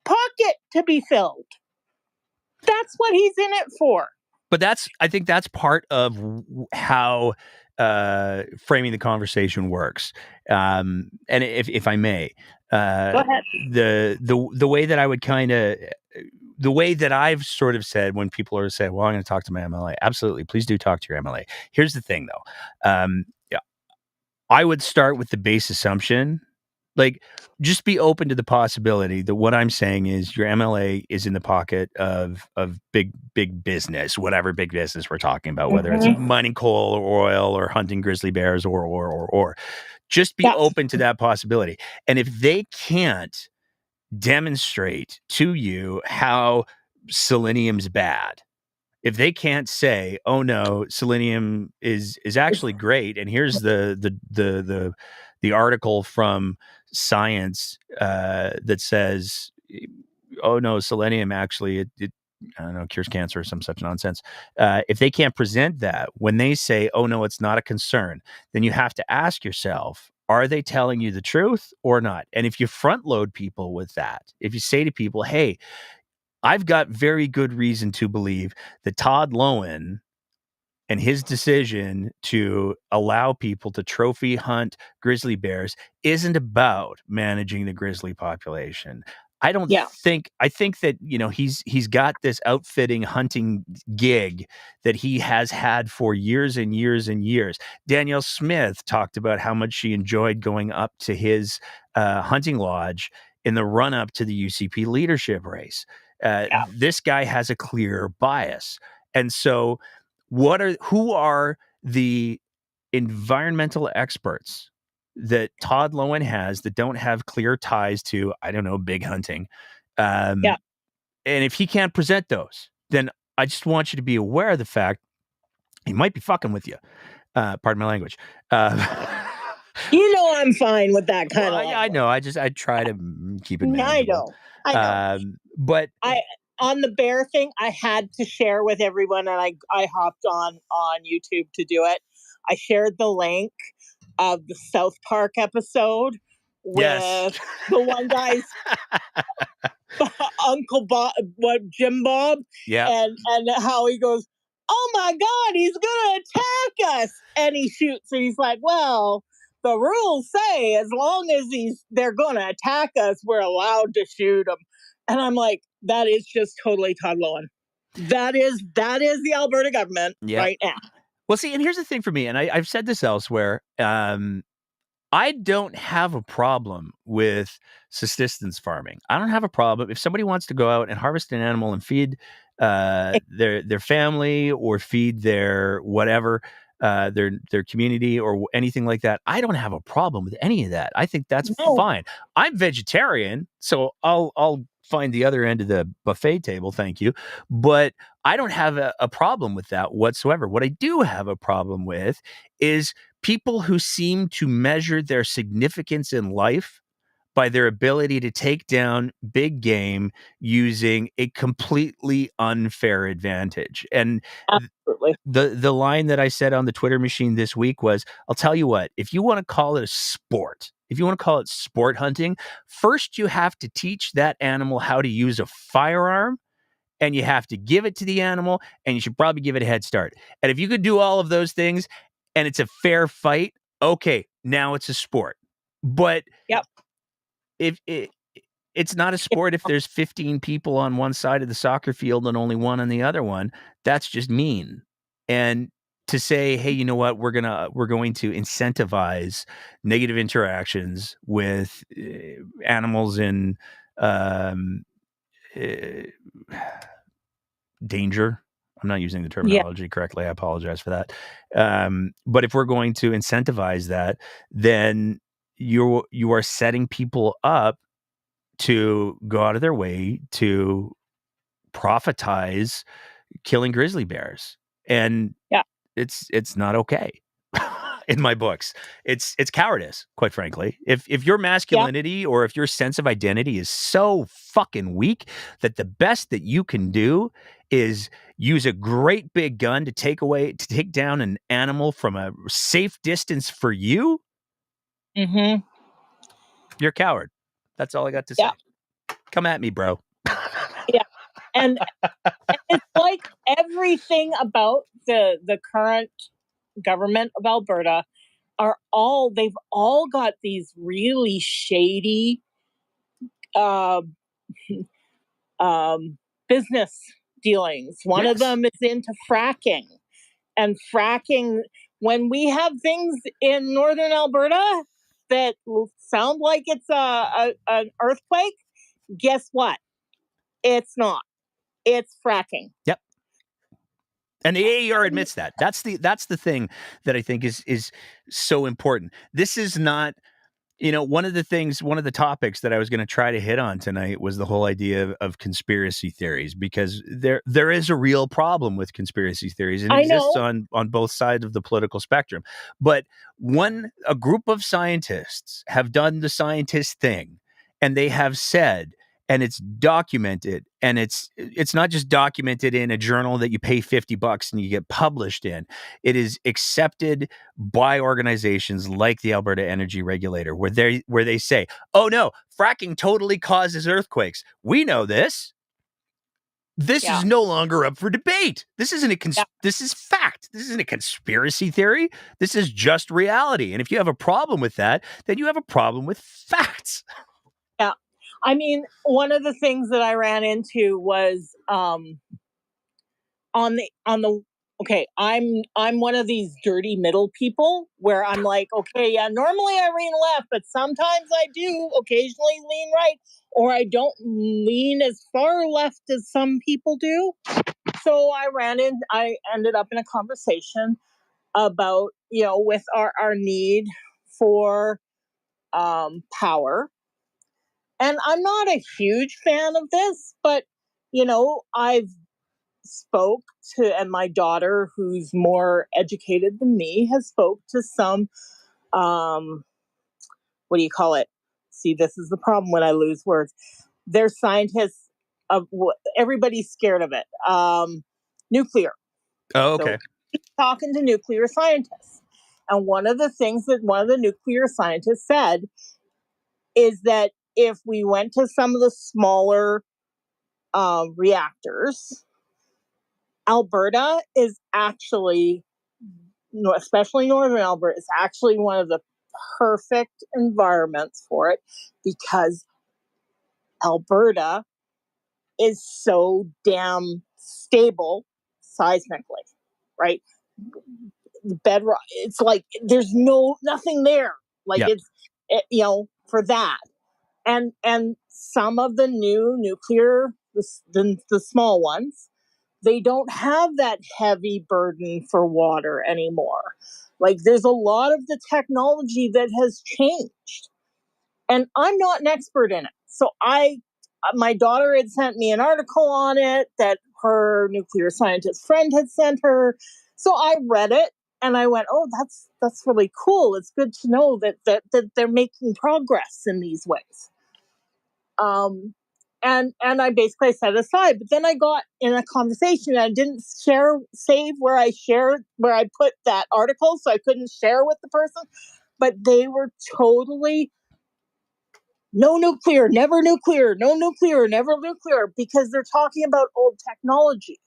B: pocket to be filled. That's what he's in it for.
A: But I think that's part of how framing the conversation works. And if I may,
B: Go ahead.
A: the way that I would kind of the way that I've sort of said when people are saying, "Well, I'm going to talk to my MLA," absolutely, please do talk to your MLA. Here's the thing, though. Yeah, I would start with the base assumption, like, just be open to the possibility that what I'm saying is your MLA is in the pocket of big business, whatever big business we're talking about, whether it's
B: Mm-hmm.
A: mining coal or oil or hunting grizzly bears or. Just be
B: Yeah.
A: open to that possibility. And if they can't demonstrate to you how selenium's bad, if they can't say, "Oh no, selenium is actually great," and here's the article from Science that says, "Oh no, selenium actually it I don't know, cures cancer or some such nonsense." If they can't present that, when they say, "Oh no, it's not a concern," then you have to ask yourself, are they telling you the truth or not? And if you front load people with that, if you say to people, "Hey, I've got very good reason to believe that Todd Lowen and his decision to allow people to trophy hunt grizzly bears isn't about managing the grizzly population."
B: Yeah.
A: I think that, he's got this outfitting hunting gig that he has had for years and years and years. Danielle Smith talked about how much she enjoyed going up to his hunting lodge in the run up to the UCP leadership race.
B: Yeah.
A: This guy has a clear bias. And so who are the environmental experts that Todd Lowen has that don't have clear ties to, I don't know, big hunting?
B: Yeah.
A: Um, and if he can't present those, then I just want you to be aware of the fact he might be fucking with you. Pardon my language.
B: You know I'm fine with that kind of
A: Well, yeah, I
B: language.
A: know. I try to keep it
B: I
A: manageable.
B: know. I know.
A: But
B: I on the bear thing, I had to share with everyone, and I hopped on YouTube to do it. I shared the link of the South Park episode
A: yes,
B: with the one guy's Uncle Bob, what Jim Bob,
A: yeah,
B: and how he goes, "Oh my God, he's gonna attack us!" And he shoots, and he's like, "Well, the rules say as long as they're gonna attack us, we're allowed to shoot them." And I'm like, that is just totally Todd Lowen. That is the Alberta government
A: yeah.
B: right now.
A: Well, see, and here's the thing for me, and I've said this elsewhere. I don't have a problem with subsistence farming. I don't have a problem if somebody wants to go out and harvest an animal and feed their family or feed their whatever their community or anything like that. I don't have a problem with any of that. I think that's
B: No.
A: fine. I'm vegetarian, so I'll find the other end of the buffet table. Thank you, but I don't have a problem with that whatsoever. What I do have a problem with is people who seem to measure their significance in life by their ability to take down big game using a completely unfair advantage. And
B: Absolutely.
A: the line that I said on the Twitter machine this week was, I'll tell you what, if you want to call it a sport, if you want to call it sport hunting, first you have to teach that animal how to use a firearm, and you have to give it to the animal, and you should probably give it a head start. And if you could do all of those things and it's a fair fight, okay, now it's a sport. But
B: Yep.
A: if it's not a sport if there's 15 people on one side of the soccer field and only one on the other one, that's just mean. And to say, hey, you know what, we're going to incentivize negative interactions with animals in um, uh, danger. I'm not using the
B: Yeah.
A: terminology correctly. I apologize for that. But if we're going to incentivize that, then you are setting people up to go out of their way to profitize killing grizzly bears, and
B: Yeah.
A: it's not okay. In my books, it's cowardice, quite frankly. If your
B: Yeah.
A: masculinity or if your sense of identity is so fucking weak that the best that you can do is use a great big gun to take down an animal from a safe distance for you,
B: Mm-hmm.
A: you're a coward. That's all I got to
B: Yeah.
A: say. Come at me, bro.
B: Yeah. And it's like everything about the current government of Alberta they've all got these really shady uh, business dealings. One of
A: Yes.
B: them is into fracking, and fracking. When we have things in northern Alberta that sound like it's an earthquake, guess what? It's not. It's fracking.
A: Yep. And the AER admits that. That's the thing that I think is so important. This is not, one of the topics that I was going to try to hit on tonight was the whole idea of conspiracy theories, because there is a real problem with conspiracy theories, and it
B: I
A: exists
B: know.
A: on both sides of the political spectrum. But a group of scientists have done the scientist thing, and they have said, and it's documented, and it's not just documented in a journal that you pay $50 and you get published in. It is accepted by organizations like the Alberta Energy Regulator, where they say, "Oh no, fracking totally causes earthquakes. We know this. This
B: Yeah.
A: is no longer up for debate. This isn't
B: Yeah.
A: this is fact. This isn't a conspiracy theory. This is just reality. And if you have a problem with that, then you have a problem with facts."
B: Yeah. I mean, one of the things that I ran into was on the okay, I'm one of these dirty middle people where I'm like, okay, yeah, normally I lean left, but sometimes I do occasionally lean right, or I don't lean as far left as some people do. So I ended up in a conversation about, with our need for power. And I'm not a huge fan of this, but I've spoke to, and my daughter, who's more educated than me, has spoke to some, um what do you call it? See, this is the problem when I lose words. They're scientists of what everybody's scared of it. Nuclear.
A: Oh,
B: So
A: okay.
B: talking to nuclear scientists. And one of the things that one of the nuclear scientists said is that if we went to some of the smaller reactors, Alberta is actually, especially northern Alberta, is actually one of the perfect environments for it, because Alberta is so damn stable seismically, right? The bedrock, it's like there's nothing there. Like
A: Yep.
B: for that. And some of the new nuclear, the small ones, they don't have that heavy burden for water anymore. Like there's a lot of the technology that has changed. And I'm not an expert in it. So my daughter had sent me an article on it that her nuclear scientist friend had sent her. So I read it and I went, "Oh, that's really cool. It's good to know that they're making progress in these ways." Um, and I basically set it aside. But then I got in a conversation and I didn't save where I put that article, so I couldn't share with the person. But they were totally no nuclear, never nuclear, no nuclear, never nuclear, because they're talking about old technology.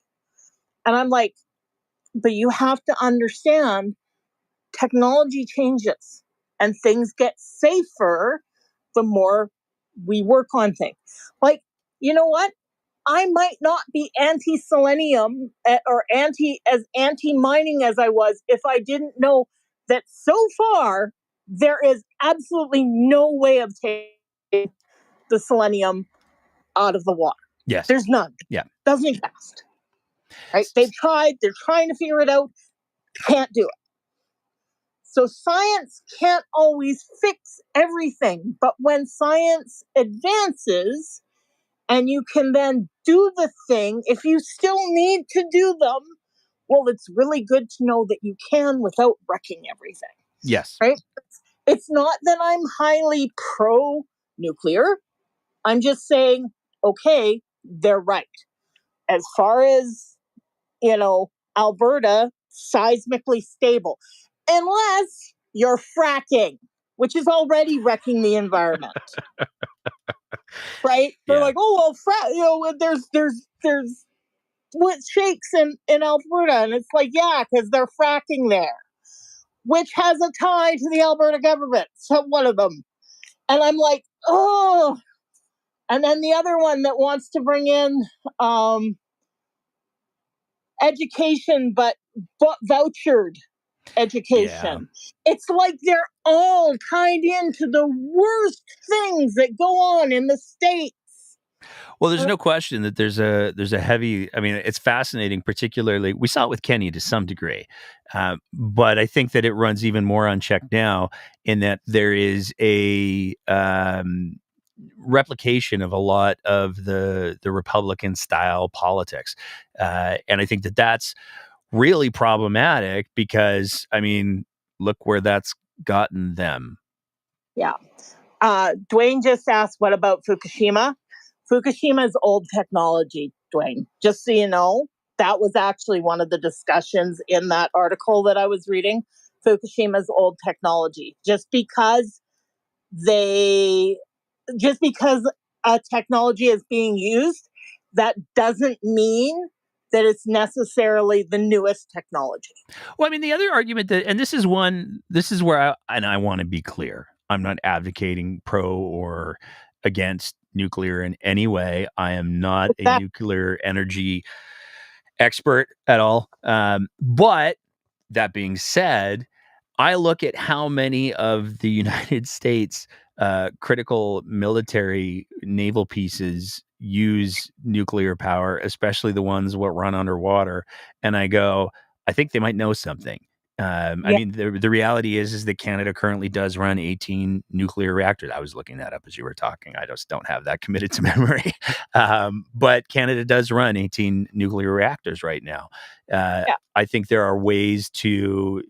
B: And I'm like, but you have to understand technology changes and things get safer the more we work on things. Like, you know what? I might not be anti selenium or anti mining as I was if I didn't know that so far there is absolutely no way of taking the selenium out of the water.
A: Yes.
B: There's none.
A: Yeah.
B: Doesn't exist. Right? They've tried. They're trying to figure it out. Can't do it. So science can't always fix everything, but when science advances and you can then do the thing, if you still need to do them, well, it's really good to know that you can without wrecking everything,
A: Yes.
B: right? It's not that I'm highly pro nuclear. I'm just saying, okay, they're right. As far as, Alberta, seismically stable, unless you're fracking, which is already wrecking the environment. right? They're
A: Yeah.
B: like, oh well, there's what shakes in Alberta, and it's like, yeah, because they're fracking there, which has a tie to the Alberta government. So one of them, and I'm like, oh. And then the other one that wants to bring in education, but vouchered
A: Yeah.
B: education. It's like they're all tied into the worst things that go on in the States.
A: Well, there's no question that there's a heavy. I mean, it's fascinating. Particularly, we saw it with Kenny to some degree, but I think that it runs even more unchecked now. In that there is a replication of a lot of the Republican style politics, and I think that that's really problematic because I mean, look where that's gotten them.
B: Yeah. Dwayne just asked, what about Fukushima? Fukushima is old technology, Dwayne. Just so you know, that was actually one of the discussions in that article that I was reading. Fukushima's old technology. They, just because a technology is being used, that doesn't mean that it's necessarily the newest technology.
A: Well, I mean, the other argument that, and this is where I want to be clear. I'm not advocating pro or against nuclear in any way. I am not a
B: That,
A: nuclear energy expert at all. But that being said, I look at how many of the United States critical military naval pieces use nuclear power, especially the ones what run underwater, and I go, I think they might know something. I
B: yeah,
A: mean, the reality is that Canada currently does run 18 nuclear reactors. I was looking that up as you were talking. I just don't have that committed to memory. But Canada does run 18 nuclear reactors right now.
B: yeah,
A: I think there are ways to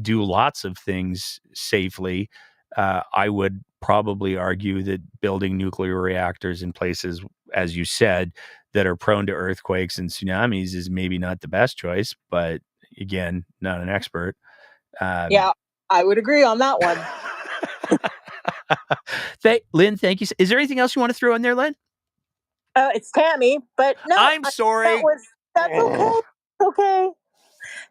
A: do lots of things safely. I would probably argue that building nuclear reactors in places, as you said, that are prone to earthquakes and tsunamis is maybe not the best choice. But again, not an expert. Um,
B: yeah. I would agree on that one.
A: Lynn, thank you. Is there anything else you want to throw in there, Lynn?
B: It's Tammy, but no,
A: I'm
B: that
A: sorry.
B: was that's
A: Ugh.
B: okay. Okay.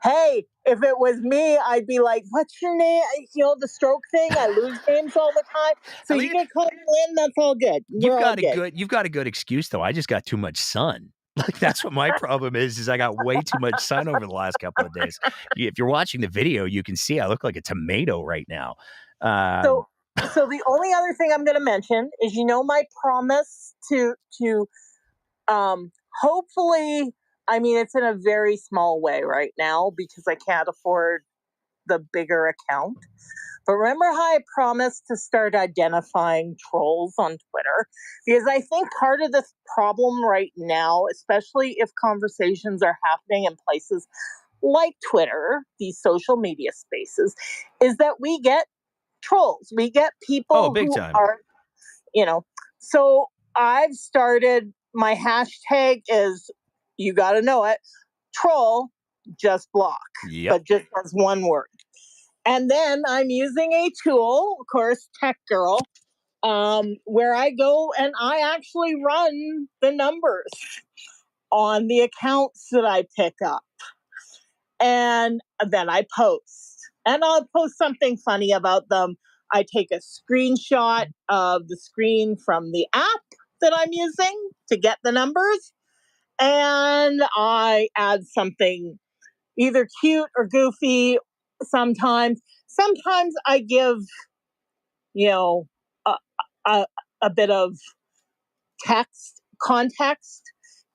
B: Hey, if it was me, I'd be like, "What's your name?" You know, the stroke thing. I lose names all the time, so
A: At
B: you
A: least
B: get called Lynn. That's all good. We're all good.
A: you've got a good excuse though. I just got too much sun. Like that's what my problem is I got way too much sun over the last couple of days. If you're watching the video, you can see I look like a tomato right now. Um,
B: So, so the only other thing I'm going to mention is, my promise to hopefully. I mean, it's in a very small way right now because I can't afford the bigger account. But remember how I promised to start identifying trolls on Twitter? Because I think part of this problem right now, especially if conversations are happening in places like Twitter, these social media spaces, is that we get trolls. We get
A: oh,
B: people
A: big
B: who
A: time.
B: are, you know. So I've started, my hashtag is, you got to know it, troll, just block,
A: Yep.
B: but just as one word. And then I'm using a tool, of course, Tech Girl, where I go and I actually run the numbers on the accounts that I pick up. And then I post. And I'll post something funny about them. I take a screenshot of the screen from the app that I'm using to get the numbers. And I add something either cute or goofy sometimes. Sometimes I give, you know, a, a, a bit of text context.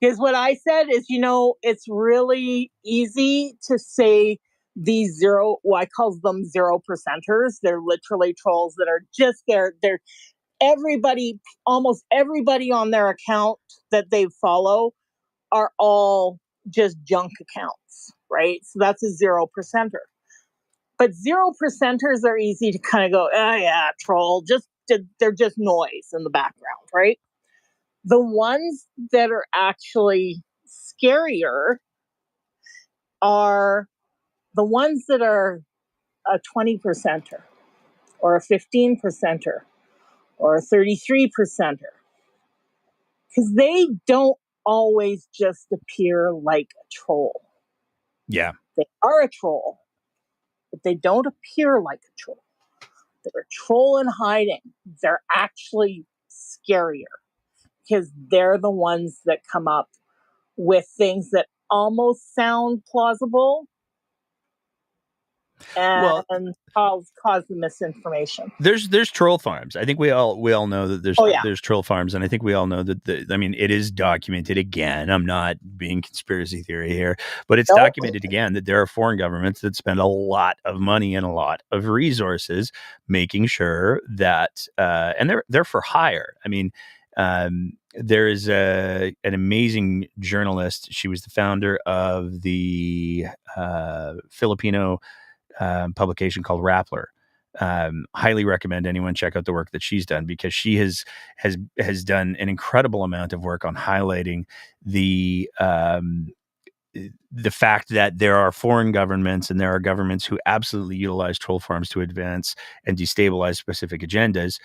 B: Because what I said is, it's really easy to say these zero, well, I call them 0%ers. They're literally trolls that are just there. They're everybody, almost everybody on their account that they follow are all just junk accounts, right? So that's a 0%er. But 0%ers are easy to kind of go, oh yeah, troll, they're just noise in the background, right? The ones that are actually scarier are the ones that are a 20%er or a 15%er or a 33 percenter, because they don't always just appear like a troll.
A: Yeah.
B: They are a troll, but they don't appear like a troll. They're a troll in hiding. They're actually scarier because they're the ones that come up with things that almost sound plausible
A: Well,
B: and cause the misinformation.
A: there's troll farms. I think we all know that
B: Oh yeah.
A: there's troll farms, and I think we all know that. I mean, it is documented again. I'm not being conspiracy theory here, but it's
B: Nope.
A: documented again that there are foreign governments that spend a lot of money and a lot of resources making sure that, and they're for hire. I mean. There is an amazing journalist. She was the founder of the Filipino publication called Rappler. Highly recommend anyone check out the work that she's done, because she has done an incredible amount of work on highlighting the fact that there are foreign governments and there are governments who absolutely utilize troll farms to advance and destabilize specific agendas.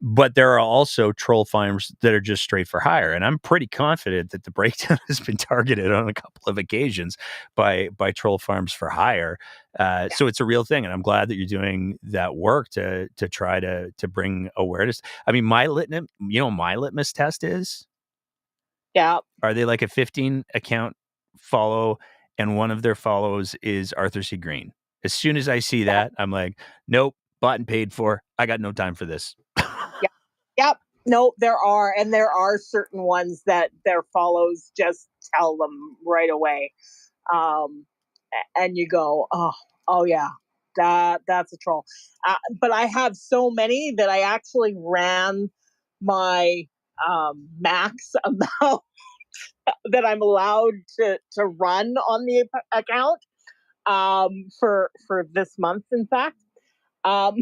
A: But there are also troll farms that are just straight for hire. And I'm pretty confident that the breakdown has been targeted on a couple of occasions by troll farms for hire. So it's a real thing. And I'm glad that you're doing that work to try to bring awareness. I mean, my litmus test is,
B: Yeah.
A: are they like a 15 account follow and one of their follows is Arthur C. Green? As soon as I see that, I'm like, nope, bought and paid for. I got no time for this.
B: Yep. Yep. No, there are certain ones that their follows just tell them right away. Um, and you go, oh yeah, that's a troll. But I have so many that I actually ran my max amount that I'm allowed to run on the account for this month, in fact. Um,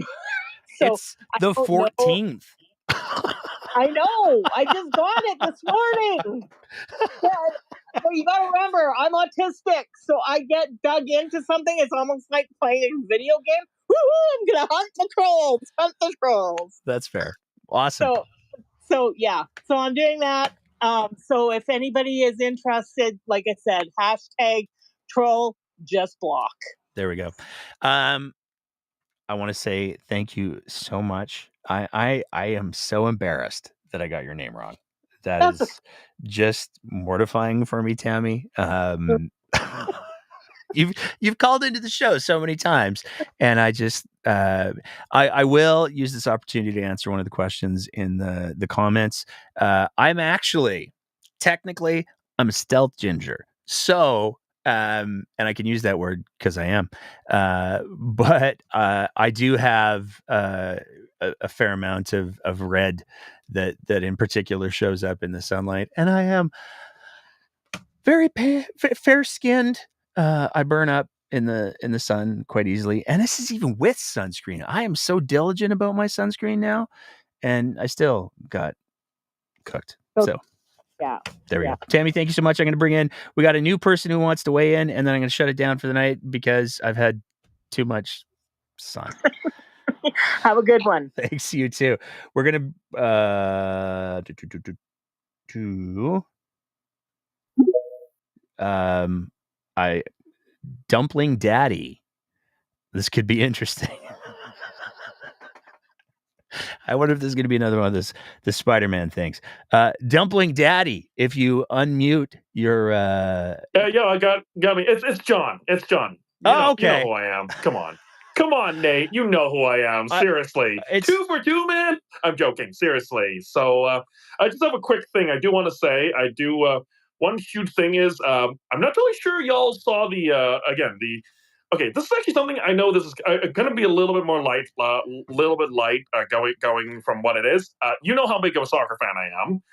B: so
A: It's
B: I
A: the
B: don't know.
A: 14th.
B: I know. I just got it this morning. Yeah, but you got to remember, I'm autistic, so I get dug into something. It's almost like playing a video game. Woo-hoo, I'm gonna hunt the trolls. Hunt the trolls.
A: That's fair. Awesome.
B: So, yeah. So I'm doing that. So if anybody is interested, like I said, hashtag troll just block.
A: There we go. I want to say thank you so much. I am so embarrassed that I got your name wrong. That
B: That's a
A: is just mortifying for me, Tammy. You've called into the show so many times, and I just I will use this opportunity to answer one of the questions in the comments. I'm actually technically I'm a stealth ginger, so and I can use that word because I am, but I do have a fair amount of red that in particular shows up in the sunlight, and I am very fair skinned. I burn up in the sun quite easily, and this is even with sunscreen. I am so diligent about my sunscreen now, and I still got cooked. So
B: yeah.
A: there we
B: Yeah.
A: go. Tammy, thank you so much. I'm going to bring in. We got a new person who wants to weigh in, and then I'm going to shut it down for the night because I've had too much sun.
B: Have a good one.
A: Thanks, you too. We're gonna I Dumpling Daddy. This could be interesting. I wonder if there's going to be another one of the Spider-Man things. Dumpling Daddy, if you unmute your
C: Yeah, I got me. It's John. It's John.
A: Oh,
C: You know
A: okay.
C: who I am. Come on. Come on, Nate. You know who I am.
A: I
C: Seriously.
A: it's
C: 2 for 2, man. I'm joking. Seriously. So I just have a quick thing I do want to say. I do one huge thing is I'm not really sure y'all saw the again the okay, this is actually something I know this is going to be a little bit more light, little bit light going from what it is. You know how big of a soccer fan I am.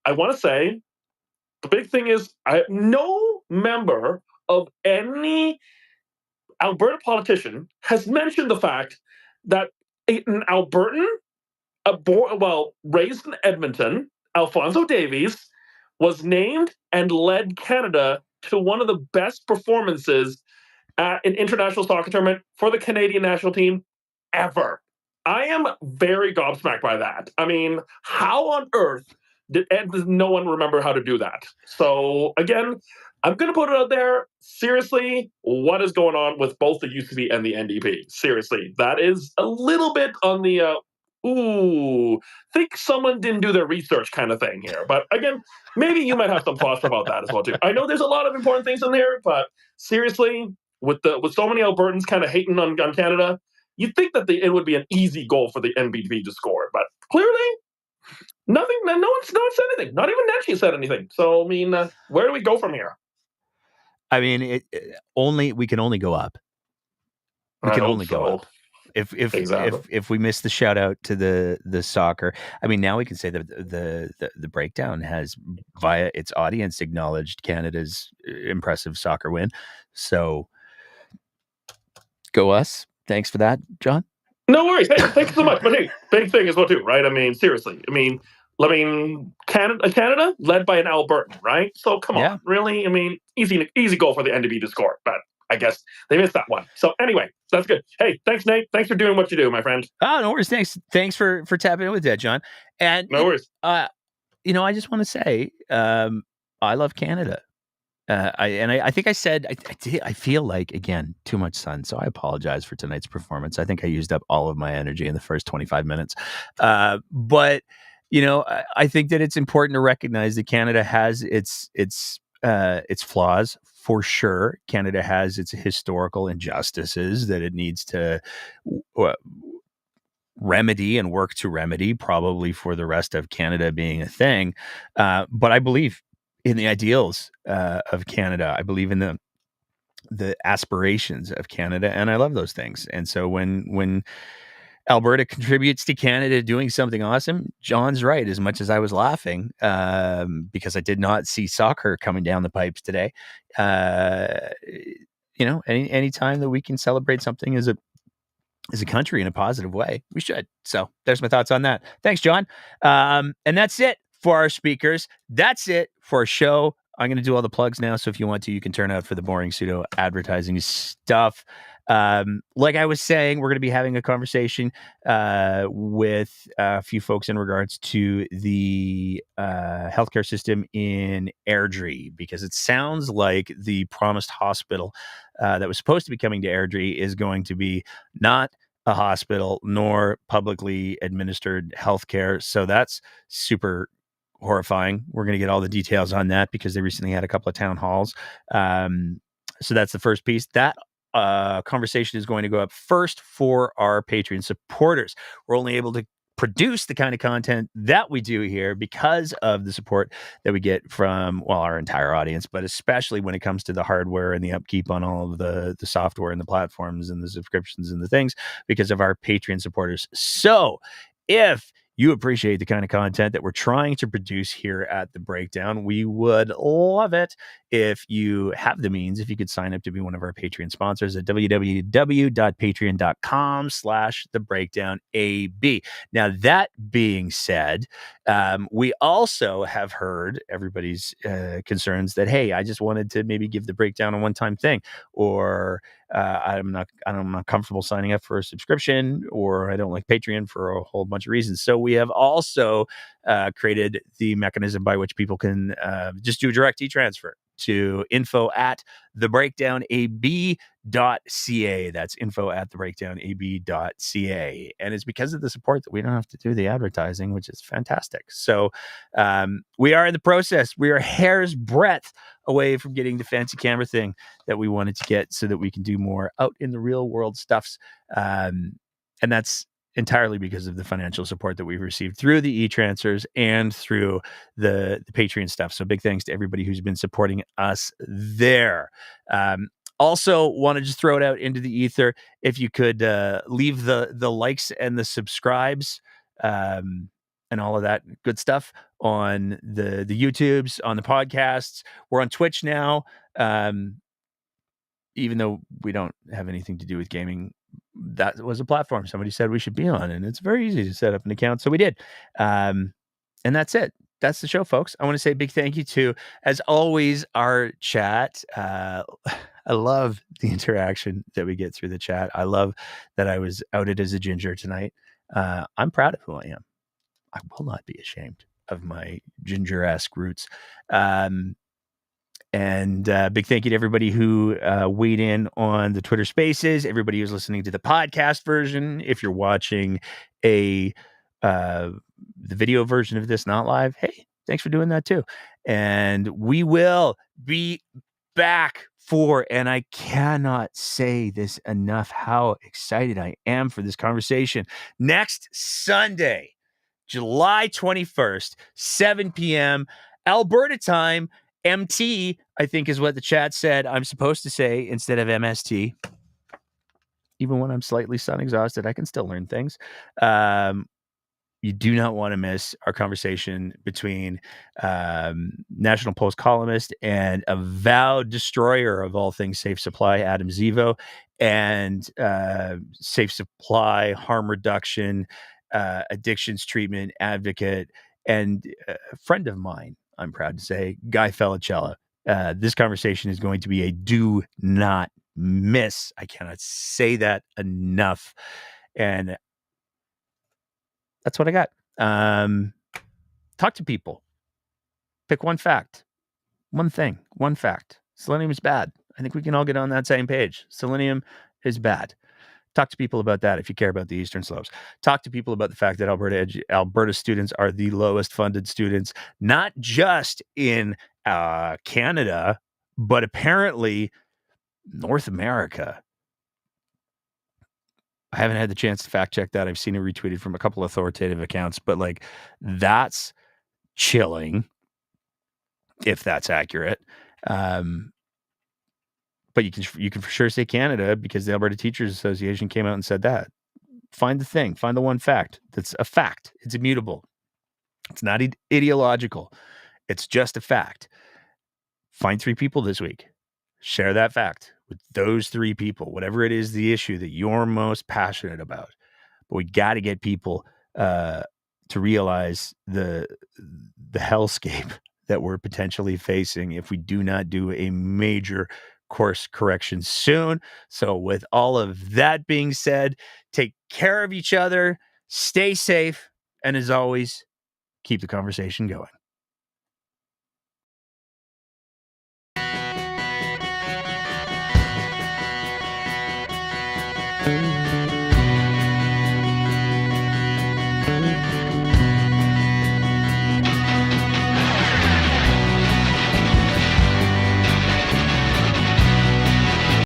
C: I want to say the big thing is no member of any Alberta politician has mentioned the fact that an Albertan, raised in Edmonton, Alfonso Davies, was named and led Canada to one of the best performances at an international soccer tournament for the Canadian national team ever. I am very gobsmacked by that. I mean, how on earth does no one remember how to do that? So again, I'm gonna put it out there. Seriously, what is going on with both the UCP and the NDP? Seriously, that is a little bit on the ooh, think someone didn't do their research kind of thing here. But again, maybe you might have some thoughts about that as well too. I know there's a lot of important things in there, but seriously, with so many Albertans kind of hating on Canada, you'd think that it would be an easy goal for the NBV to score, but clearly nothing. No one said anything. Not even Nenshi said anything. So I mean, where do we go from here?
A: I mean, we can only go up. We
C: I
A: can
C: hope
A: only go
C: so.
A: up. If if
C: Exactly.
A: if we miss the shout out to the soccer, I mean, now we can say that the breakdown has, via its audience, acknowledged Canada's impressive soccer win. So go us. Thanks for that, John.
C: No worries. Hey, thank you so much. But hey, big thing as well too, right? I mean, seriously. Canada led by an Albertan, right? So come
A: Yeah.
C: on, really? I mean, easy goal for the NDB to score, but I guess they missed that one. So anyway, that's good. Hey, thanks, Nate. Thanks for doing what you do, my friend.
A: Oh, no worries. Thanks for tapping in with that, John. And
C: No worries.
A: I just want to say, I love Canada. I think I said I feel like, again, too much sun, so I apologize for tonight's performance. I think I used up all of my energy in the first 25 minutes. But I think that it's important to recognize that Canada has its flaws for sure. Canada has its historical injustices that it needs to uh, remedy and work to remedy, probably for the rest of Canada being a thing. But I believe in the ideals of Canada. I believe in the aspirations of Canada, and I love those things. And so when Alberta contributes to Canada doing something awesome, John's right. As much as I was laughing because I did not see soccer coming down the pipes today, any time that we can celebrate something as a country in a positive way, we should. So there's my thoughts on that. Thanks, John. And that's it for our speakers. That's it for our show. I'm going to do all the plugs now. So if you want to, you can turn out for the boring pseudo advertising stuff. Like I was saying, we're going to be having a conversation with a few folks in regards to the healthcare system in Airdrie, because it sounds like the promised hospital that was supposed to be coming to Airdrie is going to be not a hospital nor publicly administered healthcare. So that's super horrifying. We're going to get all the details on that because they recently had a couple of town halls. So that's the first piece. That conversation is going to go up first for our Patreon supporters. We're only able to produce the kind of content that we do here because of the support that we get from, well, our entire audience, but especially when it comes to the hardware and the upkeep on all of the software and the platforms and the subscriptions and the things, because of our Patreon supporters. So if you appreciate the kind of content that we're trying to produce here at The Breakdown, we would love it if you have the means, if you could sign up to be one of our Patreon sponsors at www.patreon.com/thebreakdownab. Now, that being said, we also have heard everybody's concerns that, hey, I just wanted to maybe give The Breakdown a one-time thing, or I'm not comfortable signing up for a subscription, or I don't like Patreon for a whole bunch of reasons. So we have also created the mechanism by which people can just do a direct e-transfer to info@thebreakdownab.ca. That's info@thebreakdownab.ca. And it's because of the support that we don't have to do the advertising, which is fantastic. So we are in the process. We are a hair's breadth away from getting the fancy camera thing that we wanted to get so that we can do more out in the real world stuffs. And that's entirely because of the financial support that we've received through the e-transfers and through the Patreon stuff. So big thanks to everybody who's been supporting us there. Also want to just throw it out into the ether. If you could leave the likes and the subscribes and all of that good stuff on the YouTubes, on the podcasts. We're on Twitch now. Even though we don't have anything to do with gaming, that was a platform somebody said we should be on, and it's very easy to set up an account. So we did. And that's it. That's the show, folks. I want to say a big thank you to, as always, our chat. I love the interaction that we get through the chat. I love that I was outed as a ginger tonight. I'm proud of who I am. I will not be ashamed of my ginger-esque roots. And big thank you to everybody who weighed in on the Twitter Spaces, everybody who's listening to the podcast version. If you're watching the video version of this, not live, hey, thanks for doing that too. And we will be back and I cannot say this enough, how excited I am for this conversation. Next Sunday, July 21st, 7 p.m., Alberta time. MT, I think, is what the chat said I'm supposed to say instead of MST. Even when I'm slightly sun exhausted, I can still learn things. You do not want to miss our conversation between National Post columnist and avowed destroyer of all things safe supply, Adam Zivo, and safe supply, harm reduction, addictions treatment advocate, and a friend of mine, I'm proud to say, Guy Felicella. This conversation is going to be a do not miss. I cannot say that enough. And that's what I got. Talk to people. Pick one fact. One thing. One fact. Selenium is bad. I think we can all get on that same page. Selenium is bad. Talk to people about that if you care about the Eastern Slopes. Talk to people about the fact that Alberta students are the lowest funded students, not just in Canada, but apparently North America. I haven't had the chance to fact check that. I've seen it retweeted from a couple authoritative accounts, but like that's chilling if that's accurate. But you can for sure say Canada because the Alberta Teachers Association came out and said that. Find the thing, find the one fact that's a fact. It's immutable. It's not ideological. It's just a fact. Find 3 people this week. Share that fact with those 3 people, whatever it is the issue that you're most passionate about. But we got to get people to realize the hellscape that we're potentially facing if we do not do a major course correction soon. So with all of that being said, take care of each other, stay safe, and as always, keep the conversation going.